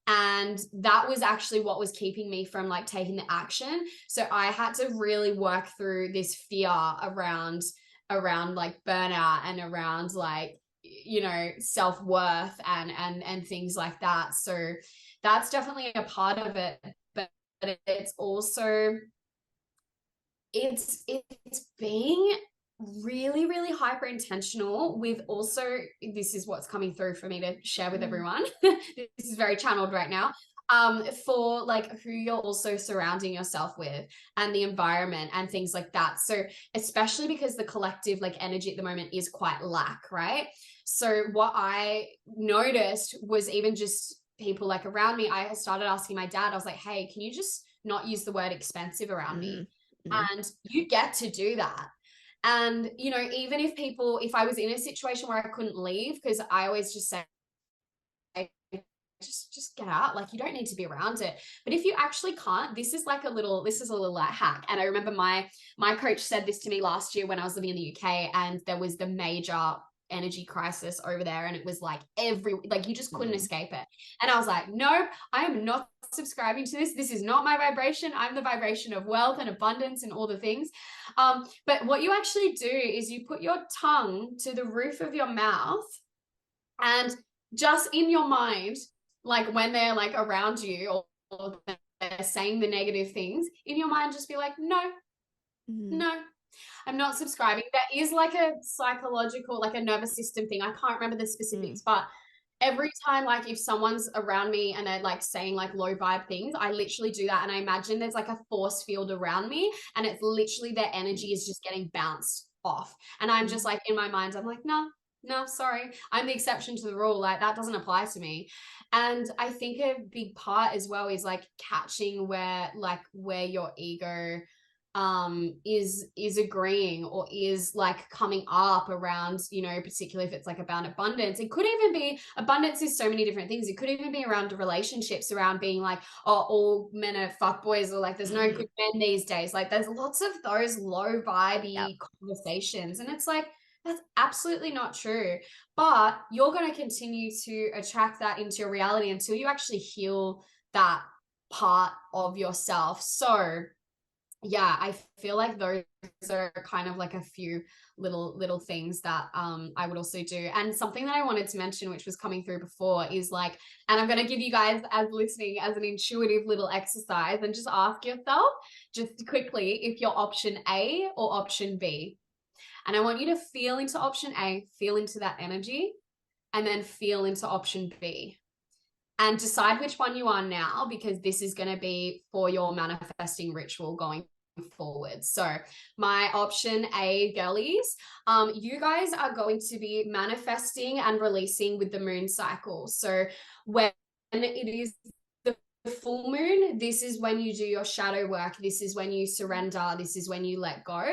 And that was actually what was keeping me from like taking the action. So I had to really work through this fear around like burnout and around like self-worth and things like that. So that's definitely a part of it, but it's also it's being really really hyper intentional with also, this is what's coming through for me to share with Mm, everyone. This is very channeled right now. For like who you're also surrounding yourself with and the environment and things like that. So especially because the collective like energy at the moment is quite lack, right? So what I noticed was even just people like around me, I started asking my dad, I was like, hey, can you just not use the word expensive around mm, me? mm, And you get to do that. And, even if I was in a situation where I couldn't leave, because I always just say, just get out. Like you don't need to be around it. But if you actually can't, this is a little like hack. And I remember my coach said this to me last year when I was living in the UK and there was the major energy crisis over there, and it was like you just couldn't mm, escape it. And I was like, nope, I am not subscribing to this. This is not my vibration. I'm the vibration of wealth and abundance and all the things. But what you actually do is you put your tongue to the roof of your mouth, and just in your mind, like when they're like around you, or they're saying the negative things in your mind, just be like, no, mm, no, I'm not subscribing. That is like a psychological, like a nervous system thing. I can't remember the mm, specifics, but every time, like if someone's around me and they're like saying like low vibe things, I literally do that. And I imagine there's like a force field around me, and it's literally their energy is just getting bounced off. And I'm just mm. like, in my mind, I'm like, no, no, sorry. I'm the exception to the rule. Like that doesn't apply to me. And I think a big part as well is like catching where your ego is agreeing or is like coming up around, you know, particularly if it's like about abundance. It could even be abundance is so many different things. It could even be around relationships, around being like, oh, all men are fuckboys, or like there's no good men these days. Like there's lots of those low Yep. vibey conversations, and it's like that's absolutely not true. But you're going to continue to attract that into your reality until you actually heal that part of yourself. So yeah, I feel like those are kind of like a few little things that I would also do. And something that I wanted to mention, which was coming through before, is like, and I'm going to give you guys as listening as an intuitive little exercise, and just ask yourself just quickly if you're option A or option B. And I want you to feel into option A, feel into that energy, and then feel into option B and decide which one you are now, because this is going to be for your manifesting ritual going forward. So my option A, girlies, you guys are going to be manifesting and releasing with the moon cycle. So when it is the full moon, this is when you do your shadow work. This is when you surrender. This is when you let go.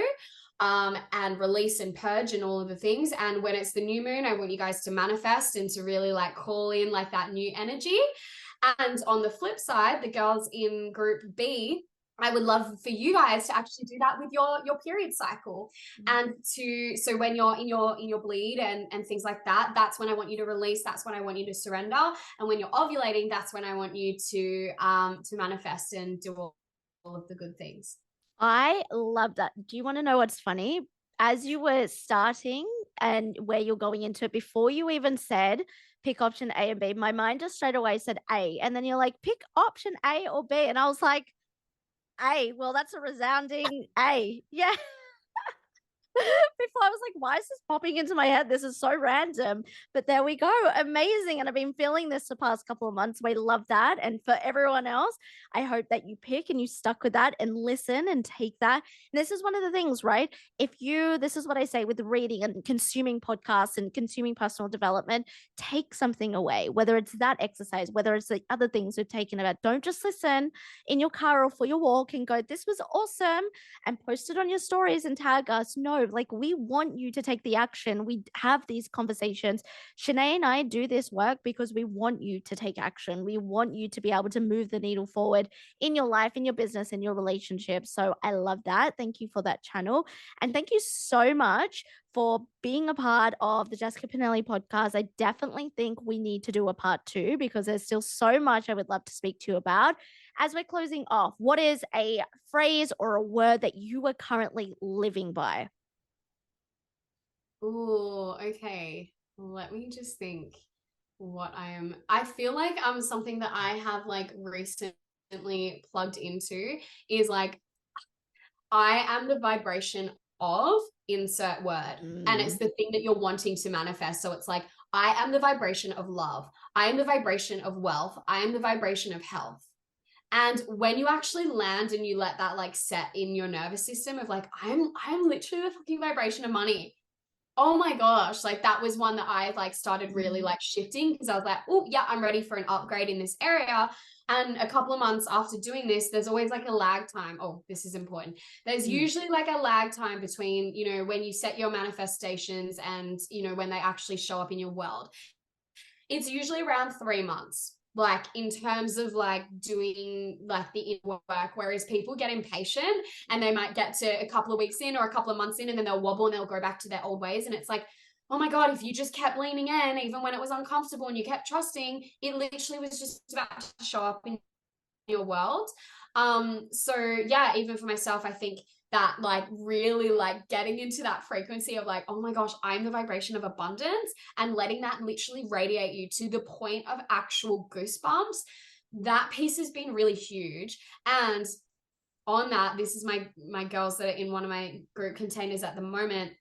And release and purge and all of the things. And when it's the new moon, I want you guys to manifest and to really like call in like that new energy. And on the flip side, the girls in group B, I would love for you guys to actually do that with your period cycle. And to, so when you're in your bleed and things like that, that's when I want you to release, that's when I want you to surrender. And when you're ovulating, that's when I want you to manifest and do all of the good things. I love that. Do you want to know what's funny? As you were starting and where you're going into it, before you even said pick option A and B, my mind just straight away said A. And then you're like, pick option A or B. And I was like, A. Well, that's a resounding A. Yeah. Before I was like, why is this popping into my head? This is so random. But there we go. Amazing. And I've been feeling this the past couple of months. We love that. And for everyone else, I hope that you pick and you stuck with that and listen and take that. And this is one of the things, right? This is what I say with reading and consuming podcasts and consuming personal development, take something away, whether it's that exercise, whether it's the other things we've taken about. Don't just listen in your car or for your walk and go, this was awesome, and post it on your stories and tag us. No, like we want you to take the action. We have these conversations. Shanae and I do this work because we want you to take action. We want you to be able to move the needle forward in your life, in your business, in your relationship. So I love that. Thank you for that channel. And thank you so much for being a part of the Jessica Pinelli podcast. I definitely think we need to do a part two because there's still so much I would love to speak to you about. As we're closing off, what is a phrase or a word that you are currently living by? Oh, okay. Let me just think what I am. I feel like something that I have like recently plugged into is like I am the vibration of insert word. And it's Mm. the thing that you're wanting to manifest. So it's like I am the vibration of love. I am the vibration of wealth. I am the vibration of health. And when you actually land and you let that like set in your nervous system of like, I'm literally the fucking vibration of money. Oh my gosh, like that was one that I like started really like shifting because I was like, oh yeah, I'm ready for an upgrade in this area. And a couple of months after doing this, there's always like a lag time. Oh, this is important. There's Mm. usually like a lag time between, you know, when you set your manifestations and, you know, when they actually show up in your world. It's usually around 3 months, like in terms of like doing like the inner work, whereas people get impatient and they might get to a couple of weeks in or a couple of months in and then they'll wobble and they'll go back to their old ways. And it's like, oh my God, if you just kept leaning in even when it was uncomfortable and you kept trusting, it literally was just about to show up in your world. So yeah, even for myself, I think that like really like getting into that frequency of like, oh my gosh, I'm the vibration of abundance, and letting that literally radiate you to the point of actual goosebumps. That piece has been really huge. And on that, this is my girls that are in one of my group containers at the moment.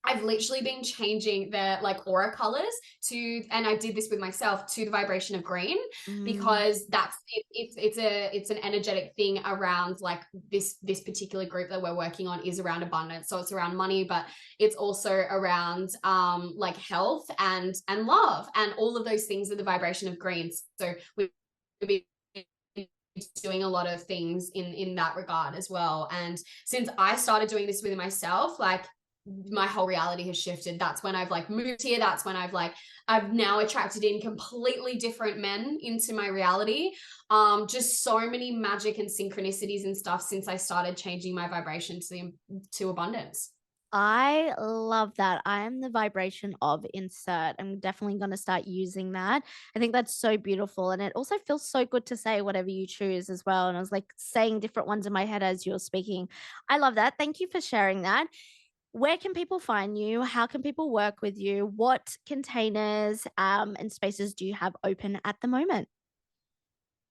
I've literally been changing their like aura colors to, and I did this with myself, to the vibration of green, Mm. because that's it's an energetic thing around like this particular group that we're working on is around abundance. So it's around money, but it's also around like health and love, and all of those things are the vibration of green. So we've been doing a lot of things in that regard as well. And since I started doing this with myself, like my whole reality has shifted. That's when I've like moved here. That's when I've now attracted in completely different men into my reality. Just so many magic and synchronicities and stuff since I started changing my vibration to abundance. I love that. I am the vibration of insert. I'm definitely going to start using that. I think that's so beautiful. And it also feels so good to say whatever you choose as well. And I was like saying different ones in my head as you're speaking. I love that. Thank you for sharing that. Where can people find you? How can people work with you? What containers and spaces do you have open at the moment?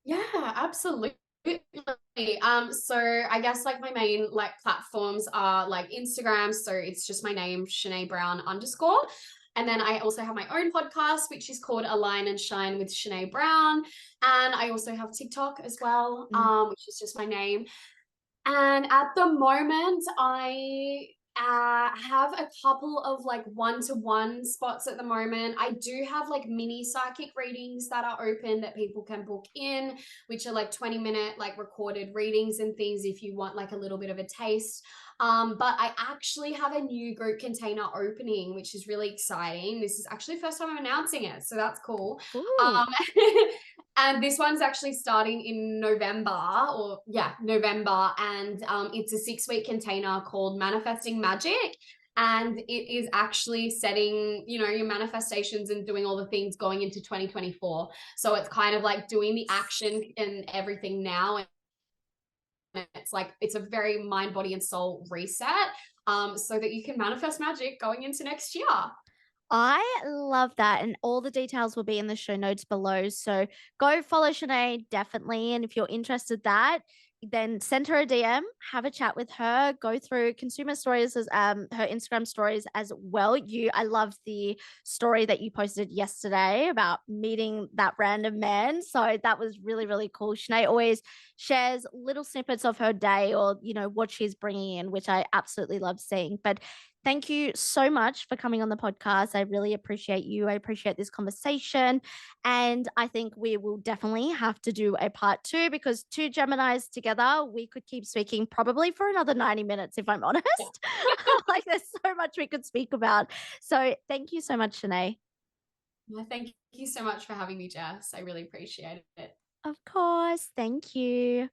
Yeah, absolutely. So I guess like my main like platforms are like Instagram. So it's just my name, Shanae Brown _. And then I also have my own podcast, which is called Align and Shine with Shanae Brown. And I also have TikTok as well, Mm. which is just my name. And at the moment, I have a couple of like one-to-one spots at the moment. I do have like mini psychic readings that are open that people can book in, which are like 20-minute like recorded readings and things if you want like a little bit of a taste. But I actually have a new group container opening, which is really exciting. This is actually the first time I'm announcing it, so that's cool. Ooh. Um, and this one's actually starting in November, or yeah, November. And it's a 6-week container called Manifesting Magic. And it is actually setting, you know, your manifestations and doing all the things going into 2024. So it's kind of like doing the action and everything now. And it's like, it's a very mind, body, and soul reset, so that you can manifest magic going into next year. I love that. And all the details will be in the show notes below. So go follow Shanae, definitely. And if you're interested that, then send her a DM, have a chat with her, go through consumer stories as her Instagram stories as well. I love the story that you posted yesterday about meeting that random man. So that was really, really cool. Shanae always shares little snippets of her day or, what she's bringing in, which I absolutely love seeing. But thank you so much for coming on the podcast. I really appreciate you. I appreciate this conversation. And I think we will definitely have to do a part two because two Geminis together, we could keep speaking probably for another 90 minutes, if I'm honest. Yeah. Like, there's so much we could speak about. So, thank you so much, Shanae. Well, thank you so much for having me, Jess. I really appreciate it. Of course. Thank you.